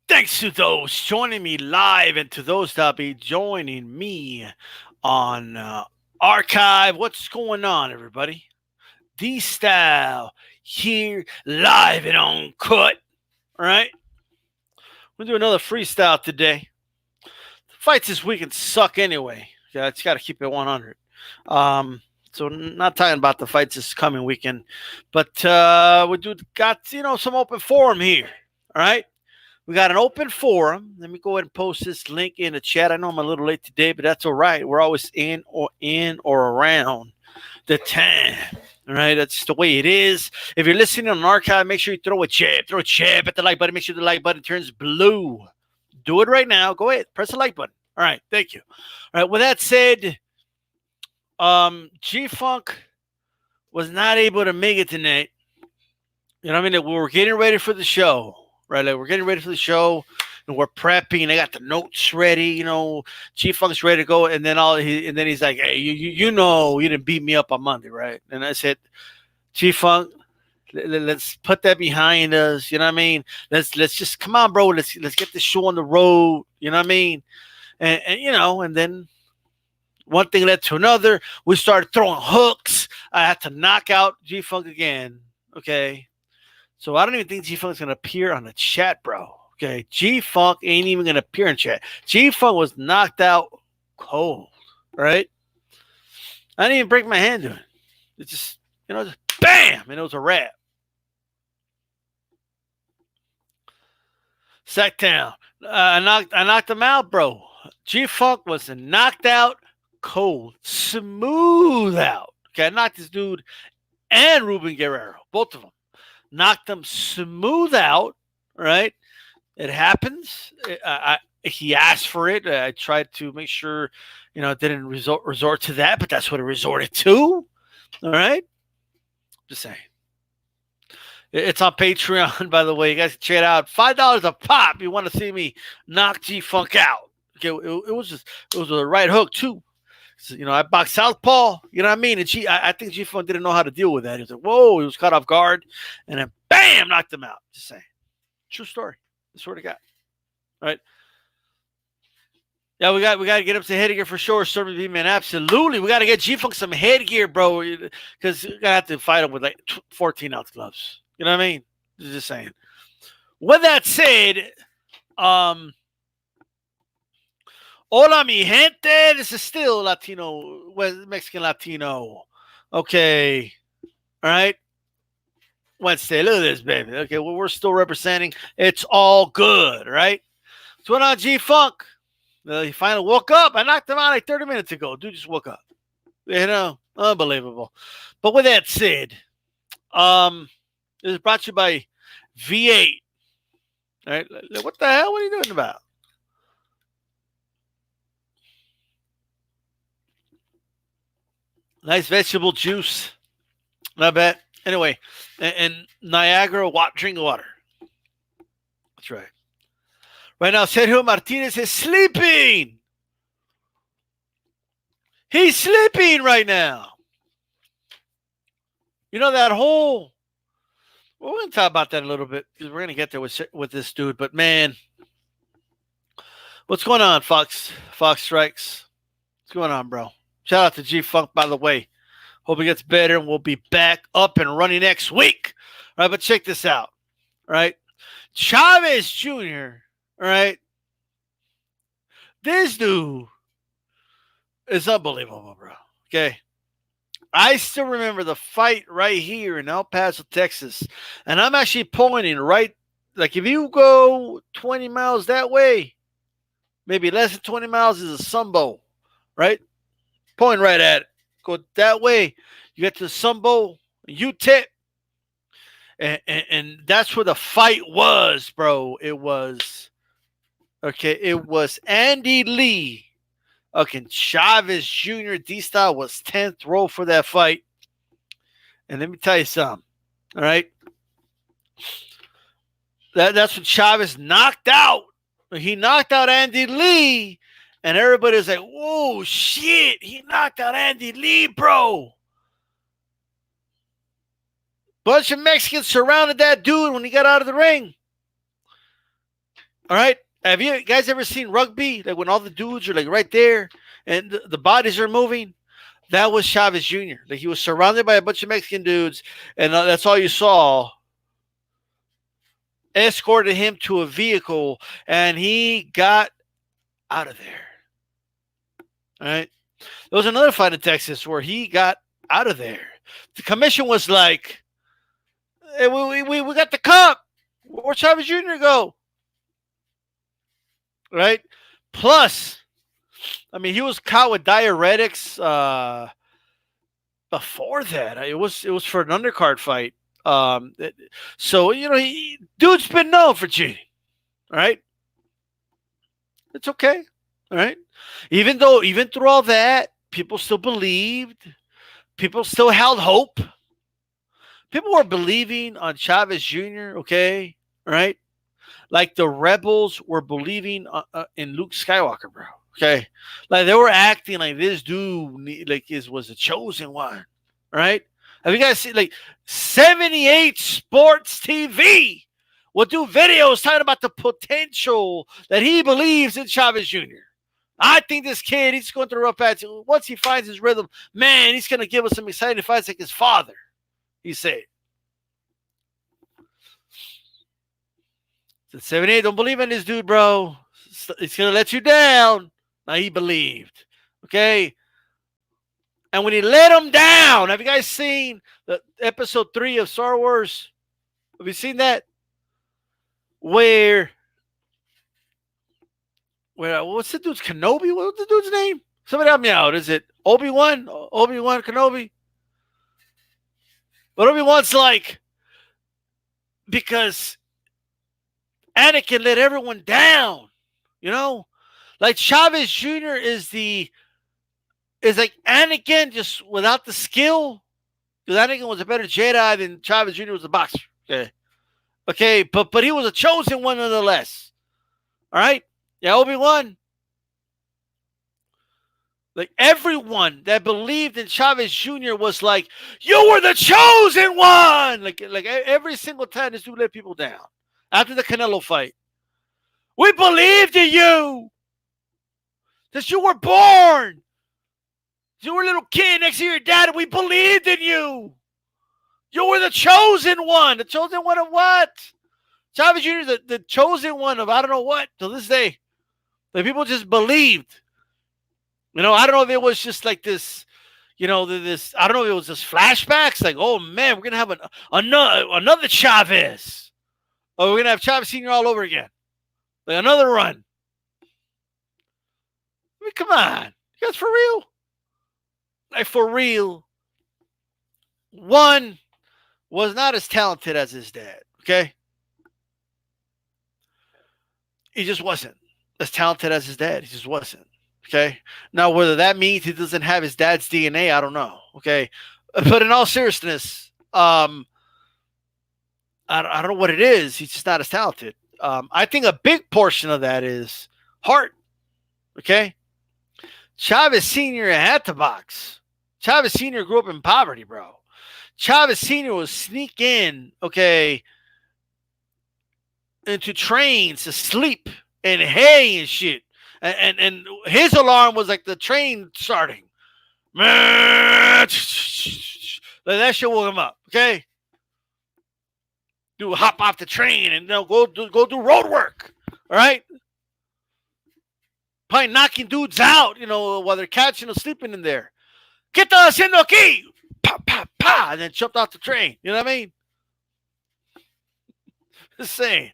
Thanks to those joining me live and to those that be joining me on Archive. What's going on, everybody? D-Style here, live and on cut. All right, we're doing another freestyle today. The fights this weekend suck anyway. Yeah, it's got to keep it 100. So not talking about the fights this coming weekend, but we do got some open forum here. All right. We got an open forum. Let me go ahead and post this link in the chat. I know I'm a little late today, but that's all right. We're always in or around the time. All right, that's the way it is. If you're listening on an archive, make sure you throw a jab. Throw a jab at the like button. Make sure the like button turns blue. Do it right now. Go ahead. Press the like button. All right, thank you. All right, with that said, G Funk was not able to make it tonight. You know what I mean? We were getting ready for the show. Right, like we're getting ready for the show, and we're prepping. I got the notes ready, G Funk's ready to go, and then he's like, "Hey, you know, you didn't beat me up on Monday, right?" And I said, "G Funk, let's put that behind us." You know what I mean? Let's just come on, bro. Let's get this show on the road. You know what I mean? And then one thing led to another. We started throwing hooks. I had to knock out G Funk again. Okay. So I don't even think G Funk's gonna appear on the chat, bro. Okay, G Funk ain't even gonna appear in chat. G Funk was knocked out cold, right? I didn't even break my hand doing it. It just just bam, and it was a wrap. Sack down. I knocked him out, bro. G Funk was knocked out cold, smooth out. Okay, I knocked this dude and Ruben Guerrero, both of them. Knocked them smooth out, right? It happens. He asked for it. I tried to make sure, it didn't resort to that, but that's what it resorted to. All right? Just saying. It's on Patreon, by the way. You guys can check it out. $5 a pop. You want to see me knock G Funk out. Okay, it was a right hook, too. So, I boxed southpaw. You know what I mean? And I think G Funk didn't know how to deal with that. He was like, whoa, he was caught off guard. And then, bam, knocked him out. Just saying. True story. I swear to God. All right. Yeah, we got to get him some headgear for sure. Stormy B, man, absolutely. We got to get G Funk some headgear, bro, because we're gonna have to fight him with like 14-ounce gloves. You know what I mean? Just saying. With that said, hola, mi gente. This is still Latino, Mexican Latino. Okay. All right. Wednesday. Look at this, baby. Okay, well, we're still representing. It's all good, right? What's going on, G Funk? He finally woke up. I knocked him out like 30 minutes ago. Dude just woke up. Unbelievable. But with that said, this is brought to you by V8. All right, what the hell? What are you doing about? Nice vegetable juice. Not bad. Anyway, and Niagara drinking water. That's right. Right now, Sergio Martinez is sleeping. He's sleeping right now. That whole... Well, we're going to talk about that a little bit because we're going to get there with this dude. But, man, what's going on, Fox Strikes? What's going on, bro? Shout out to G Funk, by the way. Hope he gets better, and we'll be back up and running next week. All right, but check this out. All right. Chavez Jr., all right. This dude is unbelievable, bro. Okay. I still remember the fight right here in El Paso, Texas. And I'm actually pointing right, like if you go 20 miles that way, maybe less than 20 miles is a Sunbow, right? Point right at it. Go that way. You get to the Sunbow, you tip. And that's where the fight was, bro. It was Andy Lee. Okay, Chavez Jr. D-Style was 10th row for that fight. And let me tell you something. All right. That's what Chavez knocked out. He knocked out Andy Lee. And everybody's like, whoa, shit. He knocked out Andy Lee, bro. Bunch of Mexicans surrounded that dude when he got out of the ring. All right. Have you guys ever seen rugby? Like when all the dudes are like right there and the bodies are moving? That was Chavez Jr. Like he was surrounded by a bunch of Mexican dudes, and that's all you saw. Escorted him to a vehicle, and he got out of there. All right. There was another fight in Texas where he got out of there. The commission was like, hey, we got the kUp. Where'd Chavez Jr. go? Right? Plus, I mean, he was caught with diuretics before that. It was for an undercard fight. So dude's been known for cheating. All right, it's okay. All right, even through all that, people still believed. People still held hope. People were believing on Chavez Jr. Okay, all right, like the rebels were believing in Luke Skywalker, bro. Okay, like they were acting like this dude was a chosen one, right? Have you guys seen like 78 Sports TV will do videos talking about the potential that he believes in Chavez Jr. I think this kid, he's going through a rough patch. Once he finds his rhythm, man, he's going to give us some exciting fights like his father, he said. So 78, don't believe in this dude, bro. He's going to let you down. Now he believed. Okay? And when he let him down, have you guys seen the episode 3 of Star Wars? Have you seen that? Where what's the dude's Kenobi? What's the dude's name? Somebody help me out. Is it Obi-Wan? Obi-Wan Kenobi? But Obi-Wan's like, because Anakin let everyone down, you know? Like Chavez Jr. is like Anakin just without the skill. Because Anakin was a better Jedi than Chavez Jr. was a boxer. Okay, but he was a chosen one nonetheless. All right? Yeah, Obi-Wan. Like everyone that believed in Chavez Jr. was like, you were the chosen one. Like every single time this dude let people down. After the Canelo fight. We believed in you. That you were born. You were a little kid next to your dad, and we believed in you. You were the chosen one. The chosen one of what? Chavez Jr. The chosen one of I don't know what till this day. Like people just believed. I don't know if it was just like this, this. I don't know if it was just flashbacks. Like, oh man, we're gonna have another Chavez. Oh, we're gonna have Chavez Senior all over again. Like another run. I mean, come on, you guys for real? Like for real. One was not as talented as his dad. Okay, he just wasn't as talented as his dad. He just wasn't. Okay. Now, whether that means he doesn't have his dad's DNA, I don't know. Okay. But in all seriousness, I don't know what it is. He's just not as talented. I think a big portion of that is heart. Okay. Chavez Sr. had to box. Chavez Sr. grew up in poverty, bro. Chavez Sr. was sneak in, okay, into trains to sleep and hay and shit. And his alarm was like the train starting. Like that shit woke him up, okay? Do hop off the train and go do road work, all right? Probably knocking dudes out, while they're catching or sleeping in there. ¿Qué estás haciendo aquí? Pa, pa, pa, and then jumped off the train. You know what I mean? Just saying.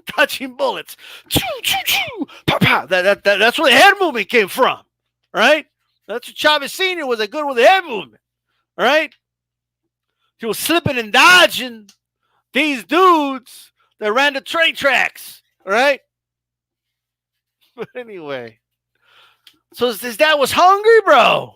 Touching bullets. Choo, choo, choo. Pa, pa. That's where the head movement came from. Right? That's what Chavez Sr. was good with the head movement. All right? He was slipping and dodging these dudes that ran the train tracks. All right? But anyway. So his dad was hungry, bro.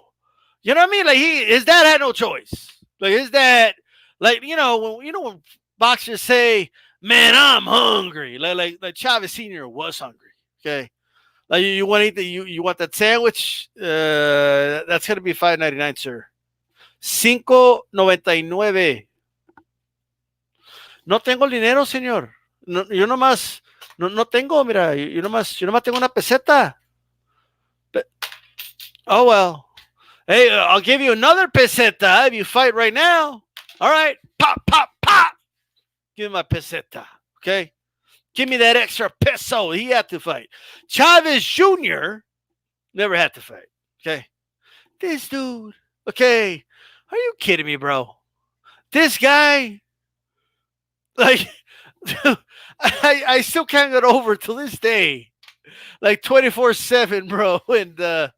You know what I mean? Like his dad had no choice. Like his dad, when boxers say, man, I'm hungry. Like Chavez Sr. was hungry. Okay. Like you want to eat you want that sandwich? That's gonna be $5.99, sir. $5.99. No tengo el dinero, señor. No, yo nomás, no tengo, mira, yo nomás tengo una peseta. But, oh well. Hey, I'll give you another peseta if you fight right now. All right, pop, pop, pop. Give me my peseta, okay? Give me that extra peso. He had to fight. Chavez Jr. never had to fight, okay? This dude, okay? Are you kidding me, bro? This guy, like, I still can't get over to this day, like 24/7, bro. And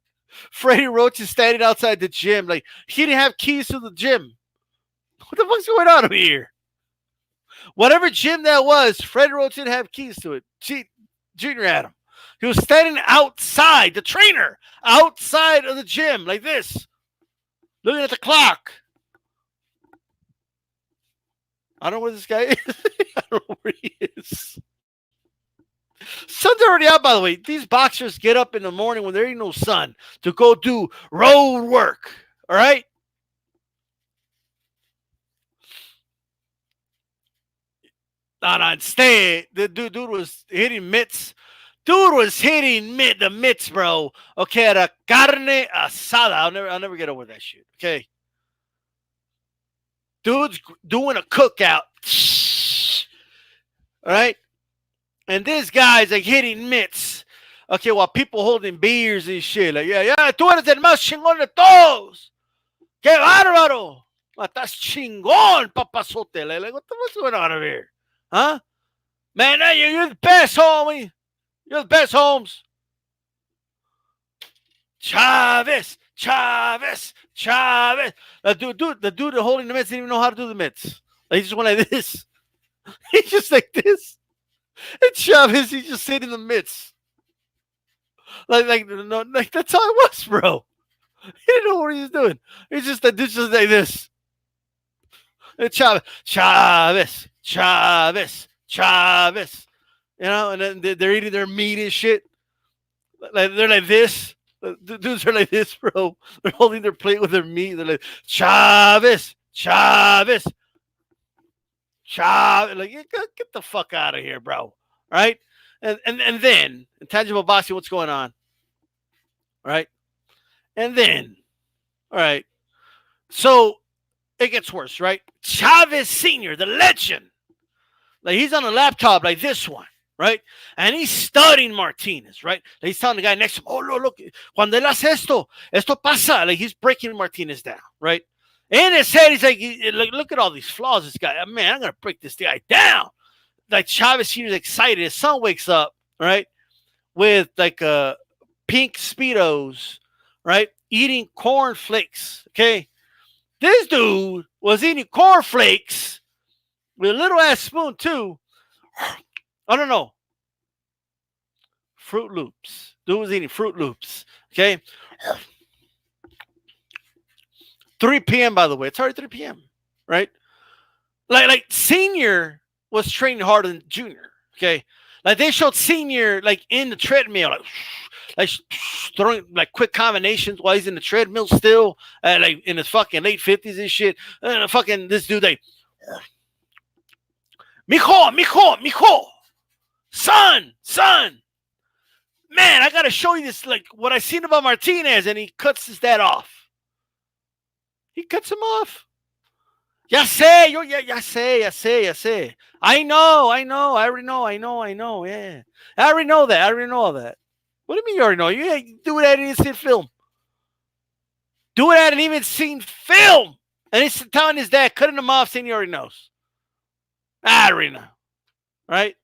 Freddie Roach is standing outside the gym, like he didn't have keys to the gym. What the fuck's going on over here? Whatever gym that was, Freddie Roach didn't have keys to it. Junior had him. He was standing outside, the trainer, outside of the gym, like this, looking at the clock. I don't know where this guy is. I don't know where he is. Sun's already out, by the way. These boxers get up in the morning when there ain't no sun to go do road work. All right? Instead, the dude was hitting mitts. Dude was hitting the mitts, bro. Okay, at a carne asada. I'll never get over that shit. Okay. Dude's doing a cookout. All right? And this guy's like hitting mitts. Okay, while people holding beers and shit. Like, yeah, tú eres el más chingón de todos. ¡Qué bárbaro! Estás chingón, papazote. Like, what's going on over here? Huh? Man, you're the best, homie. You're the best, Holmes. Chavez. The dude holding the mitts didn't even know how to do the mitts. Like, he just went like this. He's just like this. And Chavez, he's just sitting in the midst. Like that's how it was, bro. He didn't know what he was doing. He's just like this. And Chavez. You know, and then they're eating their meat and shit. Like they're like this. The dudes are like this, bro. They're holding their plate with their meat. They're like Chavez. Like, get the fuck out of here, bro. Right? And then Intangible Boxing, what's going on? Right? And then, all right. So it gets worse, right? Chavez Sr., the legend. Like he's on a laptop like this one, right? And he's studying Martinez, right? Like he's telling the guy next to him, oh, look, cuando él hace esto pasa. Like he's breaking Martinez down, right? In his head, he's like, look at all these flaws, this guy. Man, I'm going to break this guy down. Like Chavez Sr. is excited. His son wakes up, right, with like pink Speedos, right, eating cornflakes, okay? This dude was eating cornflakes with a little ass spoon, too. I don't know. Fruit Loops. Dude was eating Fruit Loops, okay? 3 p.m., by the way. It's already 3 p.m., right? Like Senior was training harder than Junior, okay? Like they showed Senior like in the treadmill, like throwing like quick combinations while he's in the treadmill still, like in his fucking late 50s and shit. And fucking this dude, like, mijo, son. Man, I gotta show you this, like what I seen about Martinez, and he cuts his dad off. He cuts him off. Ya sé. I know. I already know. Yeah. I already know all that. What do you mean you already know? You do it at an instant film. Do it at an even seen film. And he's telling his dad, cutting him off, saying he already knows. I already know. Right?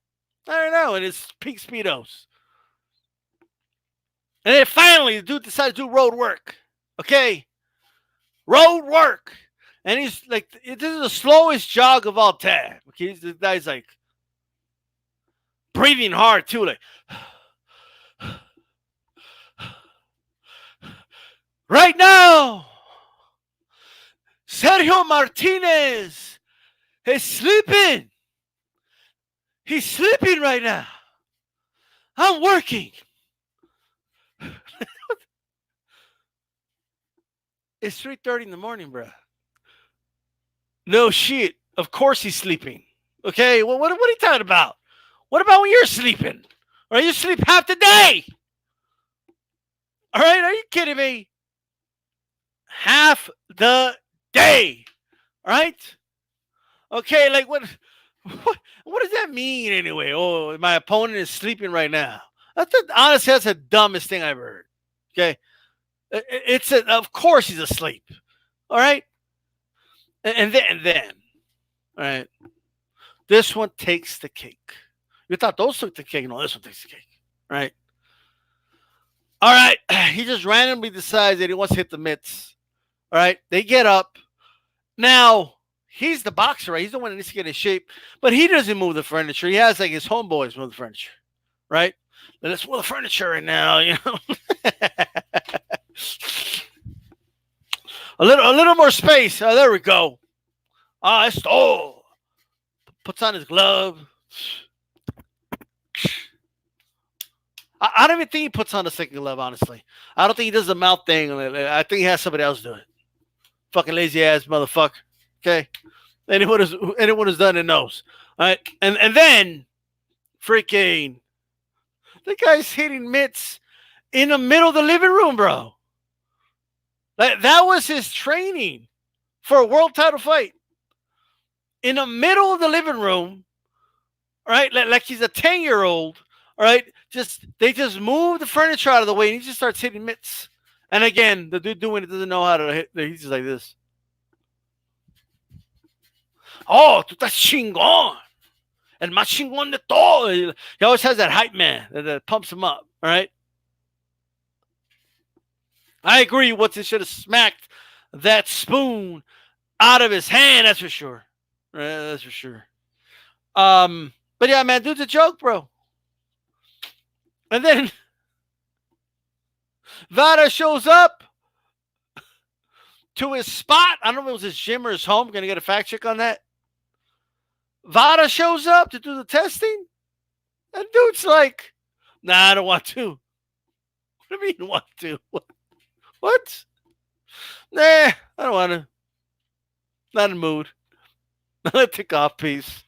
I already know. And it's pink Speedos. And then finally, the dude decided to do road work. Okay? Road work. And he's like, this is the slowest jog of all time. Okay? The guy's like, breathing hard too. Like, right now, Sergio Martinez is sleeping. He's sleeping right now. I'm working. It's 3:30 in the morning, bro. No shit. Of course he's sleeping. Okay, well, what are you talking about? What about when you're sleeping? Or you sleep half the day? All right, are you kidding me? Half the day. All right? Okay, like what does that mean anyway? Oh, my opponent is sleeping right now. Honestly, that's the dumbest thing I've heard. Okay? Of course he's asleep. All right? And then, all right, this one takes the cake. You thought those took the cake. No, this one takes the cake. Right? All right. He just randomly decides that he wants to hit the mitts. All right. They get up. Now, he's the boxer, right? He's the one that needs to get in shape. But he doesn't move the furniture. He has like his homeboys move the furniture. Right? Let's move the furniture right now, you know. a little more space. Oh, there we go. Ah, esto. Puts on his glove. I don't even think he puts on the second glove, honestly. I don't think he does the mouth thing. I think he has somebody else do it. Fucking lazy ass motherfucker. Okay? Anyone who's done it knows. All right? And then, freaking, the guy's hitting mitts in the middle of the living room, bro. That was his training for a world title fight. In the middle of the living room, right? Like he's a 10-year-old, all right? They just move the furniture out of the way and he just starts hitting mitts. And again, the dude doing it doesn't know how to hit. He's just like this. Oh, tú estás chingón. El más chingón de todo. He always has that hype man that pumps him up, all right? I agree. What's should have smacked that spoon out of his hand, that's for sure. That's for sure. But yeah, man, dude's a joke, bro. And then Vada shows up to his spot. I don't know if it was his gym or his home. Gonna get a fact check on that. Vada shows up to do the testing. And dude's like, nah, I don't want to. What do you mean want to? What? Nah, I don't want to. Not in the mood. Not a tick-off piece.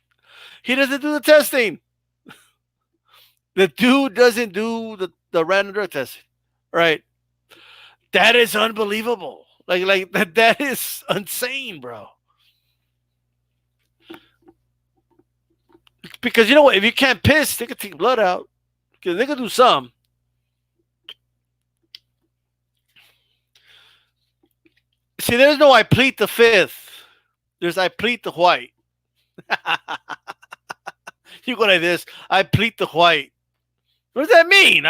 He doesn't do the testing. The dude doesn't do the random drug testing. Right? That is unbelievable. Like that is insane, bro. Because you know what? If you can't piss, they can take blood out. Because they can do some. See, there's no I plead the fifth. There's I plead the white. You go like this. I plead the white. What does that mean?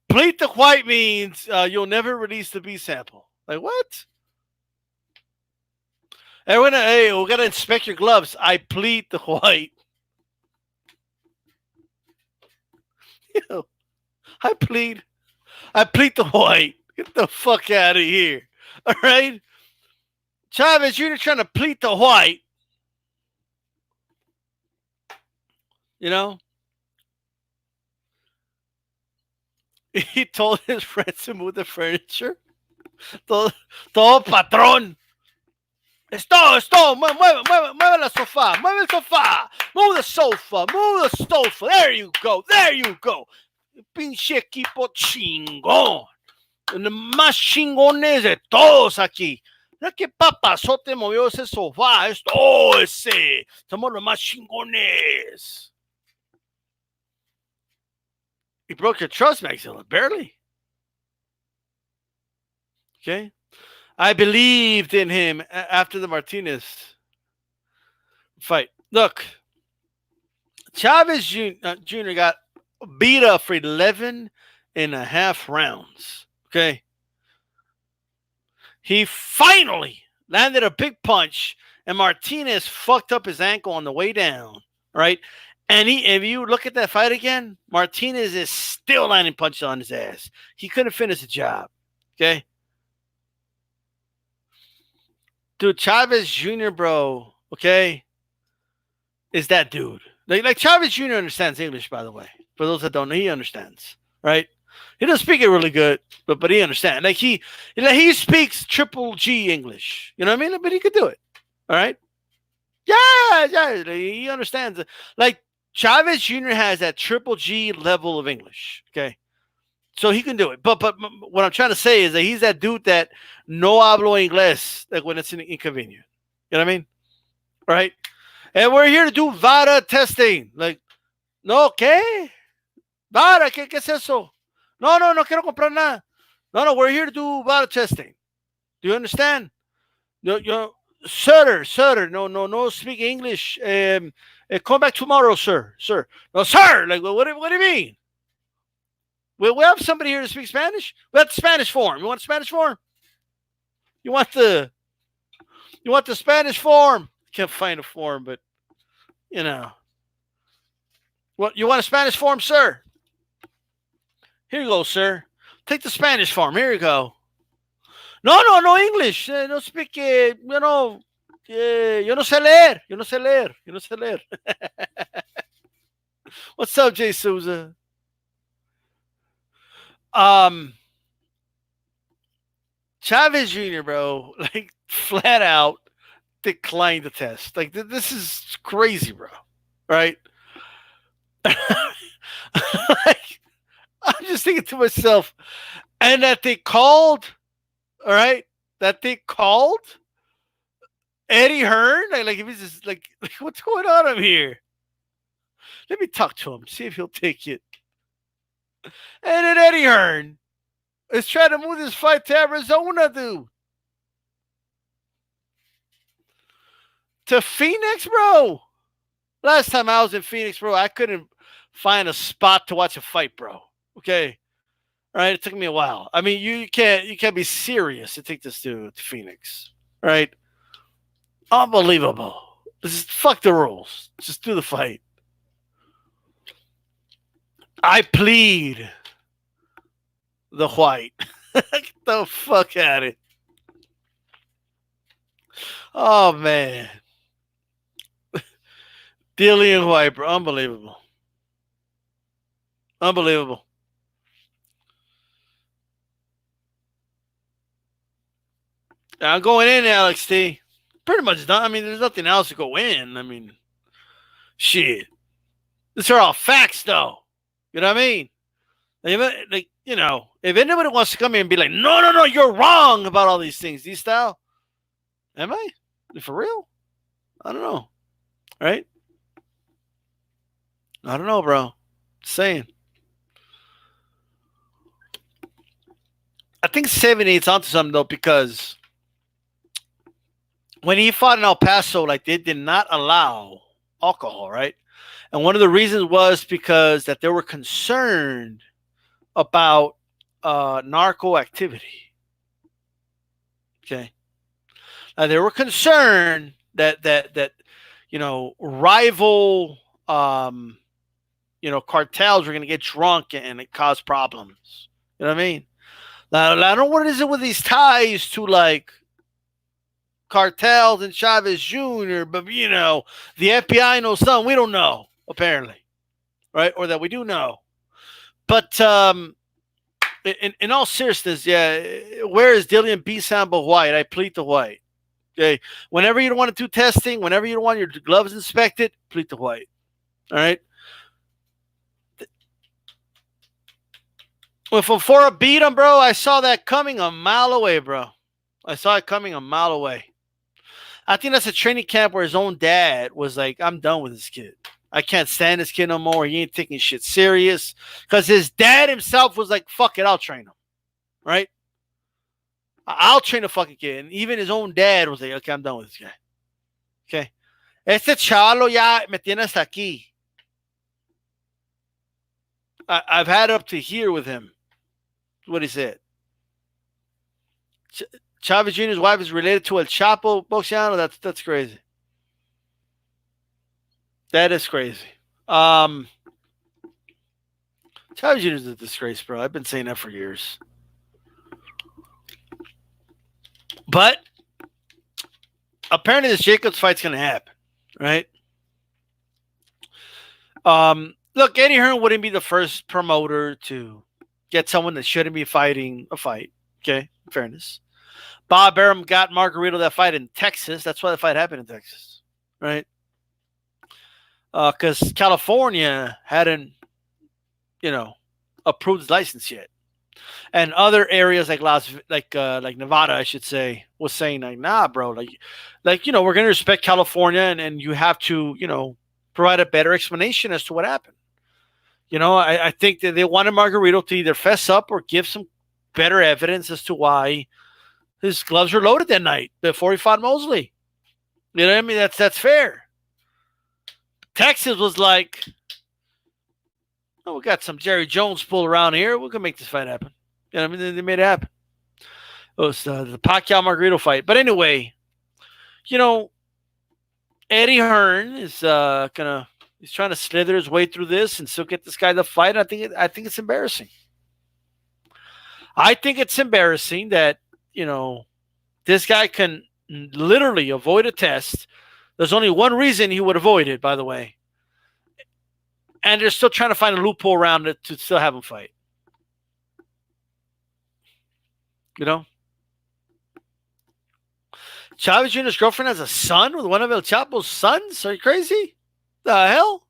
Plead the white means you'll never release the B sample. Like what? Hey, we gotta inspect your gloves. I plead the white. You know, I plead the white. Get the fuck out of here. All right? Chavez, you're trying to plead the white. You know? He told his friends to move the furniture. Todo patrón. Esto. Mueve la sofá. Mueve el sofá. Move the sofa. Move the sofa. There you go. Pinche equipo chingón. Los más chingones de todos aquí. Mira qué papazote movió ese sofá. Ese. Somos los más chingones. He broke your trust, Maxilla. Barely. Okay? I believed in him after the Martinez fight. Look, Chavez Jr. got beat up for 11 and a half rounds. Okay? He finally landed a big punch, and Martinez fucked up his ankle on the way down. Right? And if you look at that fight again, Martinez is still landing punches on his ass. He couldn't finish the job. Okay? Dude, Chavez Jr., bro, okay, is that dude. Like Chavez Jr. understands English, by the way. For those that don't know, he understands, right? He doesn't speak it really good, but he understands. Like he speaks triple G English. You know what I mean? But he could do it. All right? Yeah, he understands. Like Chavez Jr. has that triple G level of English. Okay. So he can do it. But what I'm trying to say is that he's that dude that no hablo inglés, like when it's inconvenient. You know what I mean? Right? And we're here to do VADA testing. Like, no, ¿qué? VADA, ¿qué es eso? No quiero comprar nada. No, we're here to do VADA testing. Do you understand? Sir, no, speak English. Come back tomorrow, sir. No, sir. Like, what do you mean? We have somebody here to speak Spanish. We have the Spanish form. You want the Spanish form? You want the Spanish form? Can't find a form, but you know. What you want a Spanish form, sir? Here you go, sir. Take the Spanish form. Here you go. No English. No speak. Yo no sé leer. Yo no sé leer. What's up, Jay Souza? Chavez Jr., bro, like flat out declined the test. Like this is crazy, bro. Right? Like, I'm just thinking to myself, and that they called, all right, that they called Eddie Hearn. Like if he's just like what's going on up here? Let me talk to him, see if he'll take it. And then Eddie Hearn is trying to move this fight to Arizona, dude. To Phoenix, bro. Last time I was in Phoenix, bro, I couldn't find a spot to watch a fight, bro. Okay. All right. It took me a while. I mean, you can't be serious to take this to Phoenix. Right? Unbelievable. Just fuck the rules. Just do the fight. I plead the white. Get the fuck out of it. Oh, man. Dillian White, bro. Unbelievable. Unbelievable. I'm going in, Alex T. Pretty much done. I mean, there's nothing else to go in. I mean, shit. These are all facts, though. You know what I mean? Like, you know, if anybody wants to come in and be like, no, you're wrong about all these things, DStyle, am I? For real? I don't know. Right? I don't know, bro. Just saying. I think 78's onto something, though, because when he fought in El Paso, like, they did not allow alcohol, right? And one of the reasons was because that they were concerned about narco activity. Okay. They were concerned that you know, rival you know, cartels were going to get drunk and it cause problems. You know what I mean? Now, I don't know what is it with these ties to like cartels and Chavez Jr., but you know, the FBI knows something we don't know, apparently. Right? Or that we do know. But in all seriousness, yeah, where is Dillian B. Samba White? I plead the white. Okay. Whenever you don't want to do testing, whenever you don't want your gloves inspected, plead the white. All right. Well, before I beat him, bro, I saw that coming a mile away, bro. I saw it coming a mile away. I think that's a training camp where his own dad was like, I'm done with this kid. I can't stand this kid no more. He ain't taking shit serious. Because his dad himself was like, fuck it, I'll train him. Right? I'll train the fucking kid. And even his own dad was like, okay, I'm done with this guy. Okay? Este chavalo ya me tiene hasta aquí. I've had up to here with him. That's what he said. Chavez Jr.'s wife is related to El Chapo Boxiano. That's crazy. That is crazy. Chavez Jr. is a disgrace, bro. I've been saying that for years. But apparently this Jacobs fight's going to happen, right? Look, Eddie Hearn wouldn't be the first promoter to get someone that shouldn't be fighting a fight. Okay, in fairness. Bob Arum got Margarito that fight in Texas. That's why the fight happened in Texas, right? because California hadn't, you know, approved his license yet, and other areas like Nevada, I should say, was saying like, nah, bro, we're gonna respect California, and you have to, provide a better explanation as to what happened. I think that they wanted Margarito to either fess up or give some better evidence as to why his gloves were loaded that night before he fought Mosley. You know what I mean? That's fair. Texas was like, oh, we got some Jerry Jones pull around here. We can make this fight happen. You know what I mean? They made it happen. It was the Pacquiao Margarito fight. But anyway, you know, Eddie Hearn is he's trying to slither his way through this and still get this guy to fight. I think it's embarrassing. I think it's embarrassing that, this guy can literally avoid a test. There's only one reason he would avoid it, by the way. And they're still trying to find a loophole around it to still have him fight. Chavez Jr.'s girlfriend has a son with one of El Chapo's sons? Are you crazy? The hell?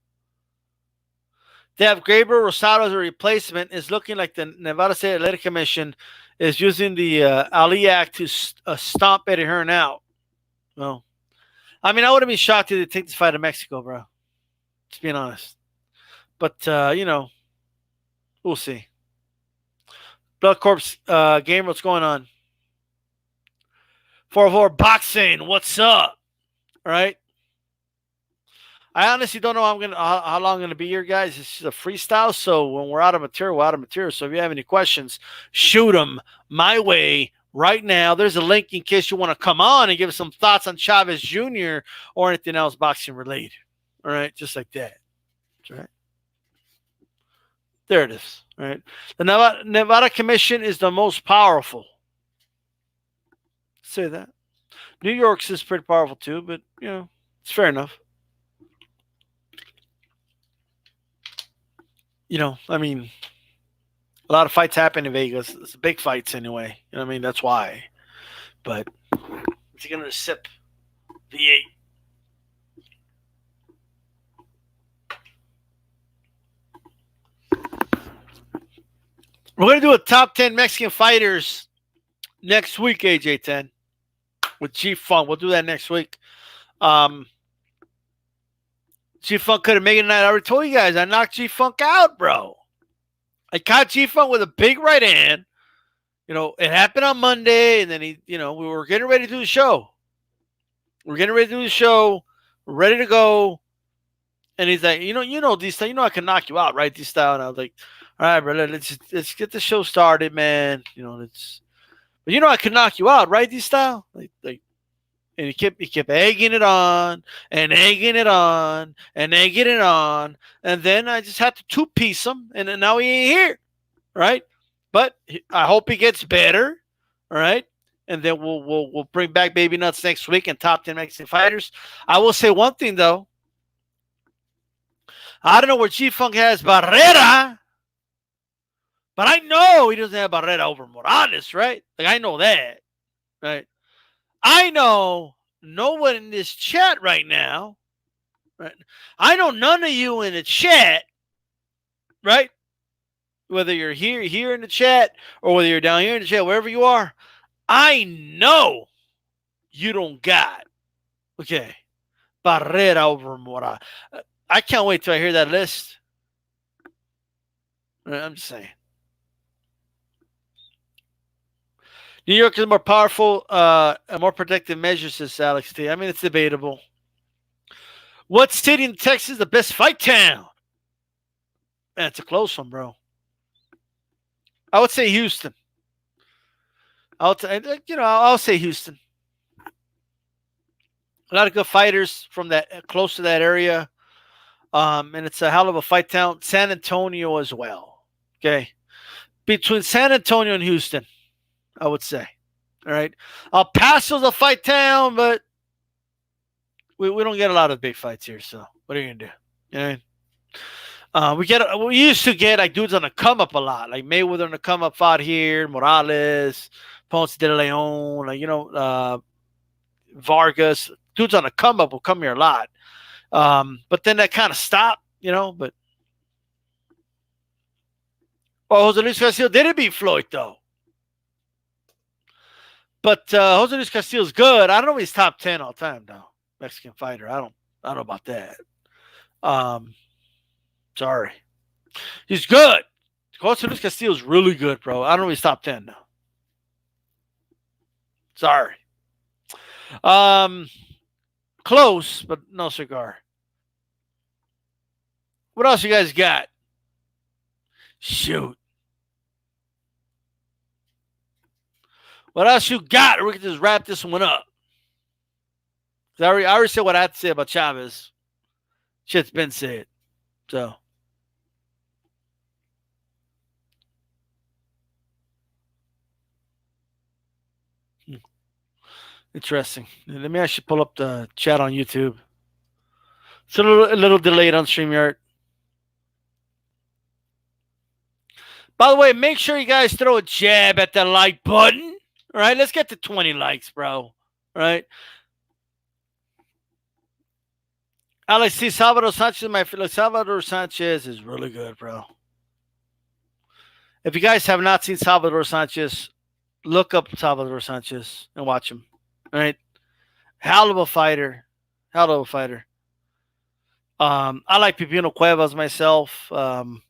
They have Gabriel Rosado as a replacement. It's looking like the Nevada State Athletic Commission is using the Ali Act to stomp Eddie Hearn out. Well, I mean, I would have been shocked if they take this fight to Mexico, bro. Just being honest. But, we'll see. Blood Corpse Gamer, what's going on? 404 Boxing, what's up? All right. I honestly don't know how long I'm going to be here, guys. It's just a freestyle, so when we're out of material, we're out of material. So if you have any questions, shoot them my way right now. There's a link in case you want to come on and give us some thoughts on Chavez Jr. or anything else boxing related. All right, just like that. That's right. There it is. All right. The Nevada Commission is the most powerful. Say that. New York's is pretty powerful too, but it's fair enough. I mean, a lot of fights happen in Vegas. It's big fights anyway. You know what I mean? That's why. But is he going to sip V8? We're going to do a top 10 Mexican fighters next week, AJ10, with G-Funk. We'll do that next week. G-Funk could have made it tonight. I already told you guys, I knocked G-Funk out, bro. I caught G-Funk with a big right hand. It happened on Monday, and then we were getting ready to do the show. We're ready to go. And he's like, D-Style, I can knock you out, right, D-Style? And I was like, all right, brother, let's get the show started, man. But I can knock you out, right, D-Style? And he kept egging it on and egging it on and egging it on, and then I just had to two-piece him, and now he ain't here, right? But I hope he gets better, all right? And then we'll bring back Baby Nuts next week and top 10 Mexican fighters. I will say one thing though. I don't know where G-Funk has Barrera, but I know he doesn't have Barrera over Morales, right? I know that, right? I know no one in this chat right now, right? I know none of you in the chat, right? Whether you're here in the chat or whether you're down here in the chat, wherever you are, I know you don't got, Barrera over Morales. I can't wait till I hear that list. I'm just saying. New York is more powerful, more protective measures, says Alex T. I mean, it's debatable. What city in Texas is the best fight town? Man, it's a close one, bro. I would say Houston. I'll say Houston. A lot of good fighters from that close to that area, and it's a hell of a fight town. San Antonio as well. Okay, between San Antonio and Houston, I would say. All right. El Paso's a fight town, but we don't get a lot of big fights here. So what are you gonna do? You know what I mean? We used to get like dudes on the come up a lot, like Mayweather on the come up fought here, Morales, Ponce de Leon, Vargas. Dudes on the come up will come here a lot. But then that kind of stopped, but Jose Luis Castillo didn't beat Floyd though. But Jose Luis Castillo is good. I don't know if he's top 10 all time though. Mexican fighter. I don't know about that. Sorry. He's good. Jose Luis Castillo is really good, bro. I don't know if he's top 10 now. Sorry. Close, but no cigar. What else you guys got? Shoot. What else you got? We can just wrap this one up. I already said what I had to say about Chavez. Shit's been said. So. Interesting. Let me actually pull up the chat on YouTube. It's a little delayed on StreamYard. By the way, make sure you guys throw a jab at the like button. All right, let's get to 20 likes, bro. All right. Alex C. Salvador Sanchez, Salvador Sanchez is really good, bro. If you guys have not seen Salvador Sanchez, look up Salvador Sanchez and watch him. All right. Hell of a fighter. Hell of a fighter. I like Pipino Cuevas myself. Hell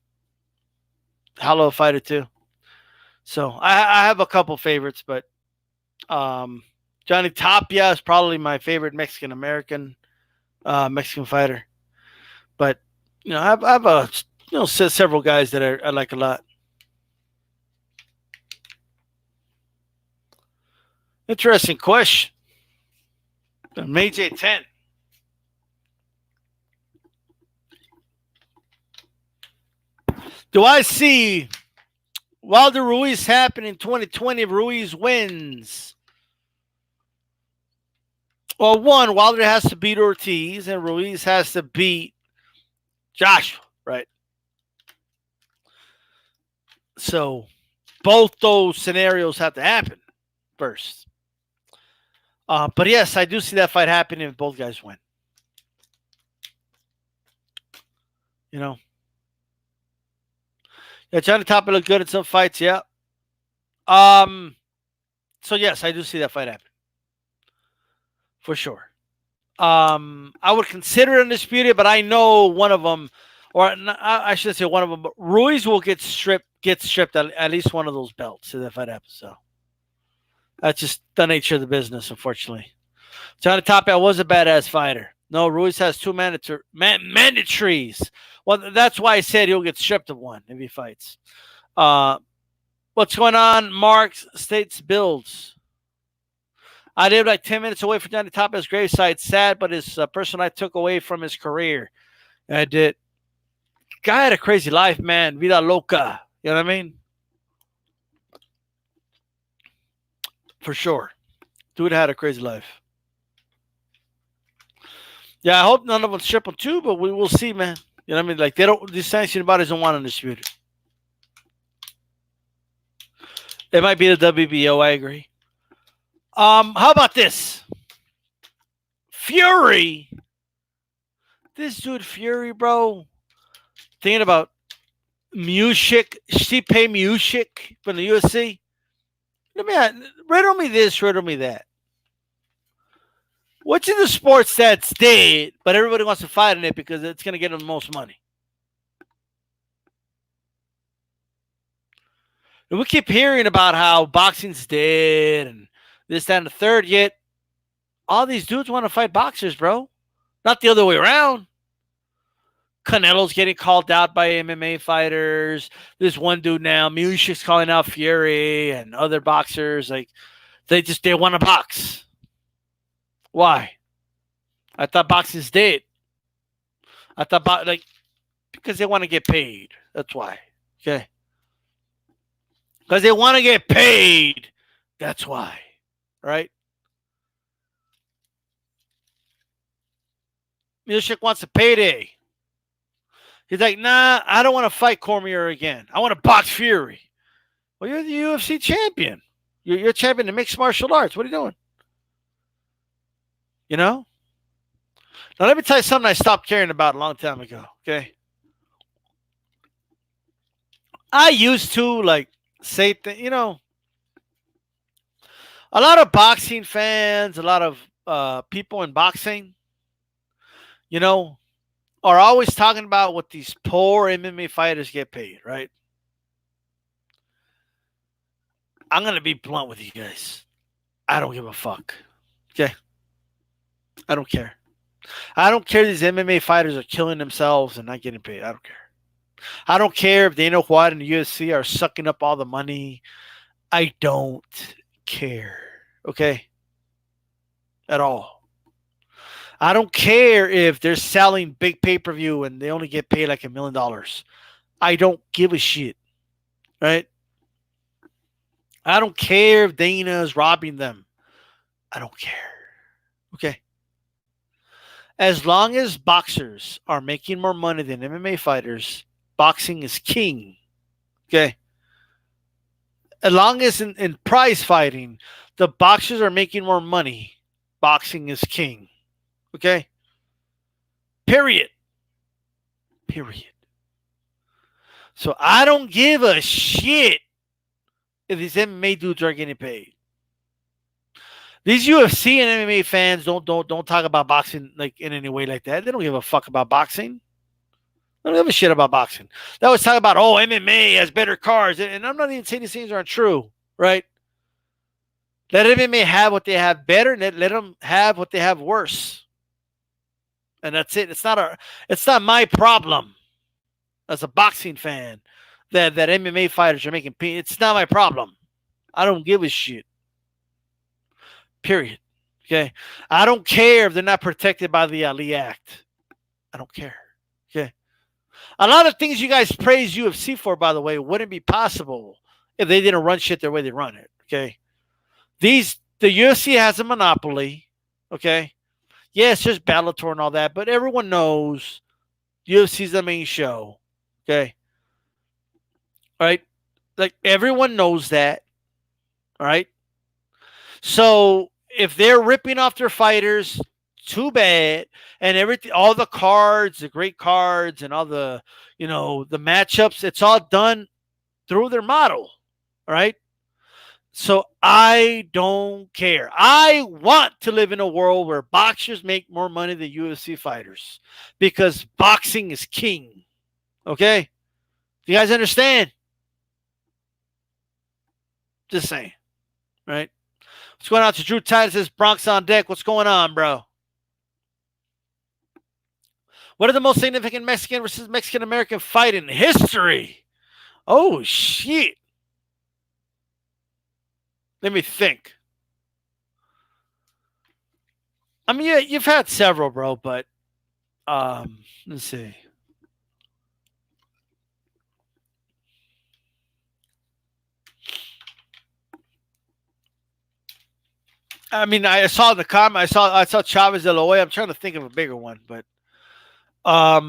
of a fighter too. So I have a couple favorites, but Johnny Tapia is probably my favorite Mexican American Mexican fighter. But I have several guys that I like a lot. Interesting question. May J10. Do I see Wilder Ruiz happen in 2020 if Ruiz wins? Well, one, Wilder has to beat Ortiz and Ruiz has to beat Joshua, right? So both those scenarios have to happen first. But yes, I do see that fight happening if both guys win. Yeah, Johnny Tapia looked good in some fights, yeah. So yes, I do see that fight happen. For sure. I would consider it undisputed, but I know one of them, or I should say one of them, but Ruiz will get stripped at least one of those belts if that fight happens. So that's just the nature of the business, unfortunately. Johnny Tapia was a badass fighter. No, Ruiz has two mandatories. Well, that's why I said he'll get stripped of one if he fights. What's going on? Mark States builds. I lived like 10 minutes away from Johnny Tapia's gravesite. Sad, but his person I took away from his career. I did. Guy had a crazy life, man. Vida loca. You know what I mean? For sure. Dude had a crazy life. Yeah, I hope none of them strip him too, but we will see, man. You know what I mean? Like, these sanctioned bodies don't want to dispute it. It might be the WBO, I agree. How about this? Fury. This dude, Fury, bro. Thinking about Stipe Miocic from the UFC. Riddle me this, riddle me that. Which of the sports that's dead, but everybody wants to fight in it because it's going to get them the most money? And we keep hearing about how boxing's dead and this, that, and the third, yet all these dudes want to fight boxers, bro. Not the other way around. Canelo's getting called out by MMA fighters. There's one dude now, Miocic's calling out Fury and other boxers. Like, they want to box. Why? I thought boxing's dead. I thought, because they want to get paid. That's why. Okay? Because they want to get paid. That's why. Right? Miocic wants a payday. He's like, nah, I don't want to fight Cormier again. I want to box Fury. Well, you're the UFC champion. You're champion in mixed martial arts. What are you doing? You know? Now, let me tell you something I stopped caring about a long time ago. Okay. I used to like say, a lot of boxing fans, a lot of people in boxing, you know, are always talking about what these poor MMA fighters get paid, right? I'm going to be blunt with you guys. I don't give a fuck. Okay. I don't care. I don't care these MMA fighters are killing themselves and not getting paid. I don't care. I don't care if Dana White and the UFC are sucking up all the money. I don't care. Okay? At all. I don't care if they're selling big pay-per-view and they only get paid like $1 million. I don't give a shit. Right? I don't care if Dana is robbing them. I don't care. Okay? As long as boxers are making more money than MMA fighters, boxing is king. Okay? As long as in prize fighting, the boxers are making more money, boxing is king. Okay? Period. Period. So I don't give a shit if these MMA dudes are getting paid. These UFC and MMA fans don't talk about boxing like in any way like that. They don't give a fuck about boxing. They don't give a shit about boxing. They always talk about, oh, MMA has better cards. And I'm not even saying these things aren't true, right? Let MMA have what they have better, and let them have what they have worse. And that's it. It's not my problem as a boxing fan that MMA fighters are making. It's not my problem. I don't give a shit. Period. Okay. I don't care if they're not protected by the Ali Act. I don't care. Okay. A lot of things you guys praise UFC for, by the way, wouldn't be possible if they didn't run shit the way they run it. Okay. The UFC has a monopoly. Okay. Yes, there's Bellator and all that, but everyone knows UFC's the main show. Okay. All right. Like everyone knows that. All right. So if they're ripping off their fighters, too bad. And everything, all the cards, the great cards, and all the, the matchups, it's all done through their model. All right. So I don't care. I want to live in a world where boxers make more money than UFC fighters because boxing is king. Okay? Do you guys understand? Just saying. Right? What's going on to Drew Titus? Says Bronx on deck. What's going on, bro? What are the most significant Mexican versus Mexican American fight in history? Oh, shit. Let me think. I mean, yeah, you've had several, bro, but let's see. I mean, I saw the comment. I saw Chavez de la Hoya. I'm trying to think of a bigger one, but that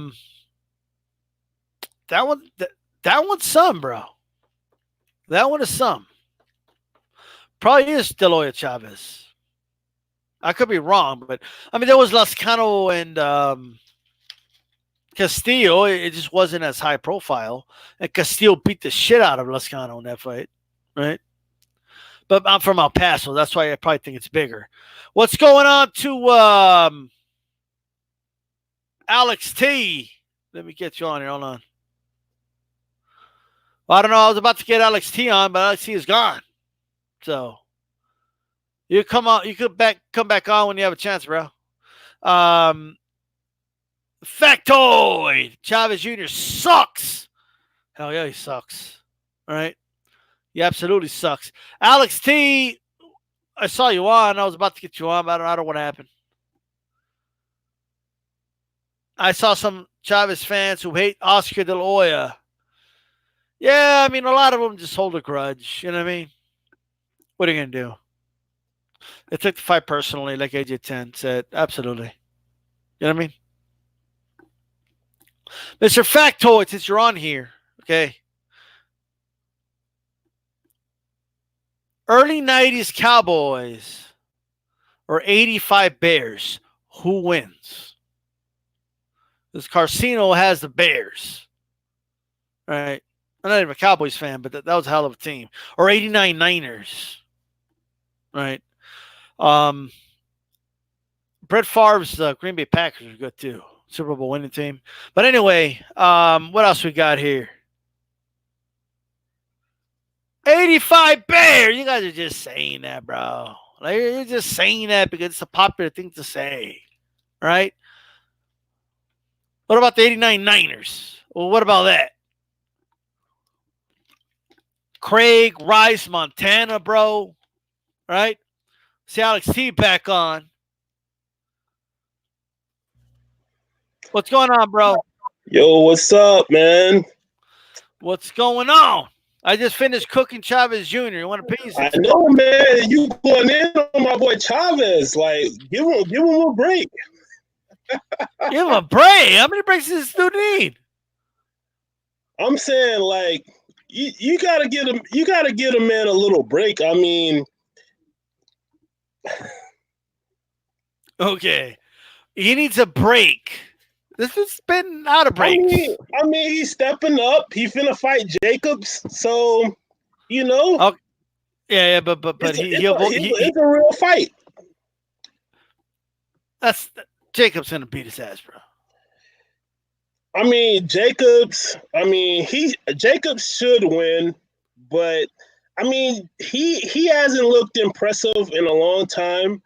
one's some, bro. That one is some. Probably is De La Hoya Chavez. I could be wrong, but I mean, there was Lascano and Castillo. It just wasn't as high profile, and Castillo beat the shit out of Lascano in that fight, right? But I'm from El Paso. That's why I probably think it's bigger. What's going on to Alex T? Let me get you on here. Hold on. Well, I don't know. I was about to get Alex T on, but Alex T is gone. So you come on. You could come back on when you have a chance, bro. Factoid. Chavez Jr. sucks. Hell yeah, he sucks. All right. He absolutely sucks. Alex T, I saw you on. I was about to get you on, but I don't know what happened. I saw some Chavez fans who hate Oscar De La Hoya. Yeah, I mean, a lot of them just hold a grudge. You know what I mean? What are you going to do? They took the fight personally, like AJ10 said. Absolutely. You know what I mean? Mr. Factoid, since you're on here, okay? Early 90s Cowboys or 85 Bears, who wins? This Carcino has the Bears, right? I'm not even a Cowboys fan, but that was a hell of a team. Or 89 Niners, right? Um, Brett Favre's Green Bay Packers are good too. Super Bowl winning team. But anyway, what else we got here? 85 Bears. You guys are just saying that, bro. Like, you're just saying that because it's a popular thing to say, right? What about the 89 Niners? Well, what about that? Craig Rice, Montana, bro. Right? See Alex T back on. What's going on, bro? Yo, what's up, man? What's going on? I just finished cooking Chavez Jr. You want a piece? I know, man. You going in on my boy Chavez? Like, give him a break. Give him a break. How many breaks does this dude need? I'm saying, like, you gotta get him. You gotta get a man a little break. I mean, okay, he needs a break. This has been out of breaks. I mean, he's stepping up. He finna fight Jacobs, so you know. Oh, yeah, but it's a real fight. Jacobs gonna beat his ass, bro. I mean, Jacobs should win, but I mean, he hasn't looked impressive in a long time,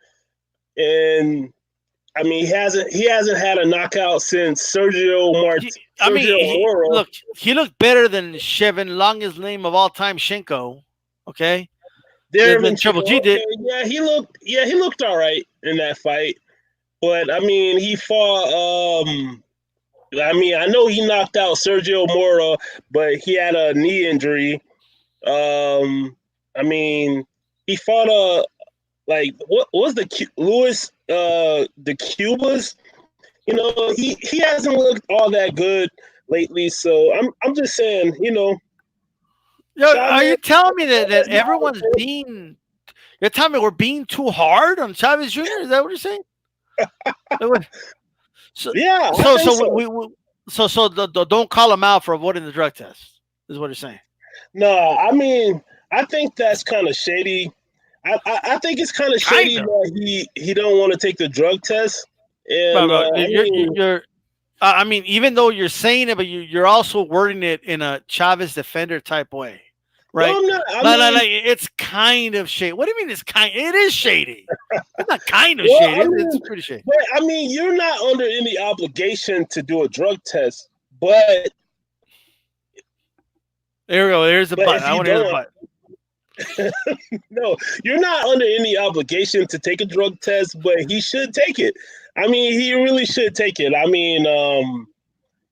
and I mean, he hasn't had a knockout since Sergio Moro. Look, he looked better than Shevin, longest name of all time, Shenko. Okay, Than Triple G did. Yeah, he looked all right in that fight, but I mean, he fought. I mean, I know he knocked out Sergio Moro, but he had a knee injury. I mean, he fought what was the Louis the Cubas? You know, he hasn't looked all that good lately. So I'm just saying, you know. Yo, are you telling me that everyone's being? You're telling me we're being too hard on Chavez Jr.? Is that what you're saying? So, yeah. So don't call him out for avoiding the drug test. Is what you're saying? No, I mean, I think that's kind of shady. I think it's kind of shady that he don't want to take the drug test. And I mean, even though you're saying it, but you're also wording it in a Chavez defender type way, right? No, I'm not. It's kind of shady. What do you mean? It is shady. It's not kind of shady. I mean, it's pretty shady. But I mean, you're not under any obligation to do a drug test. But there we go. There's a butt. I want to hear the butt. No, you're not under any obligation to take a drug test, but he should take it. I mean, he really should take it. I mean,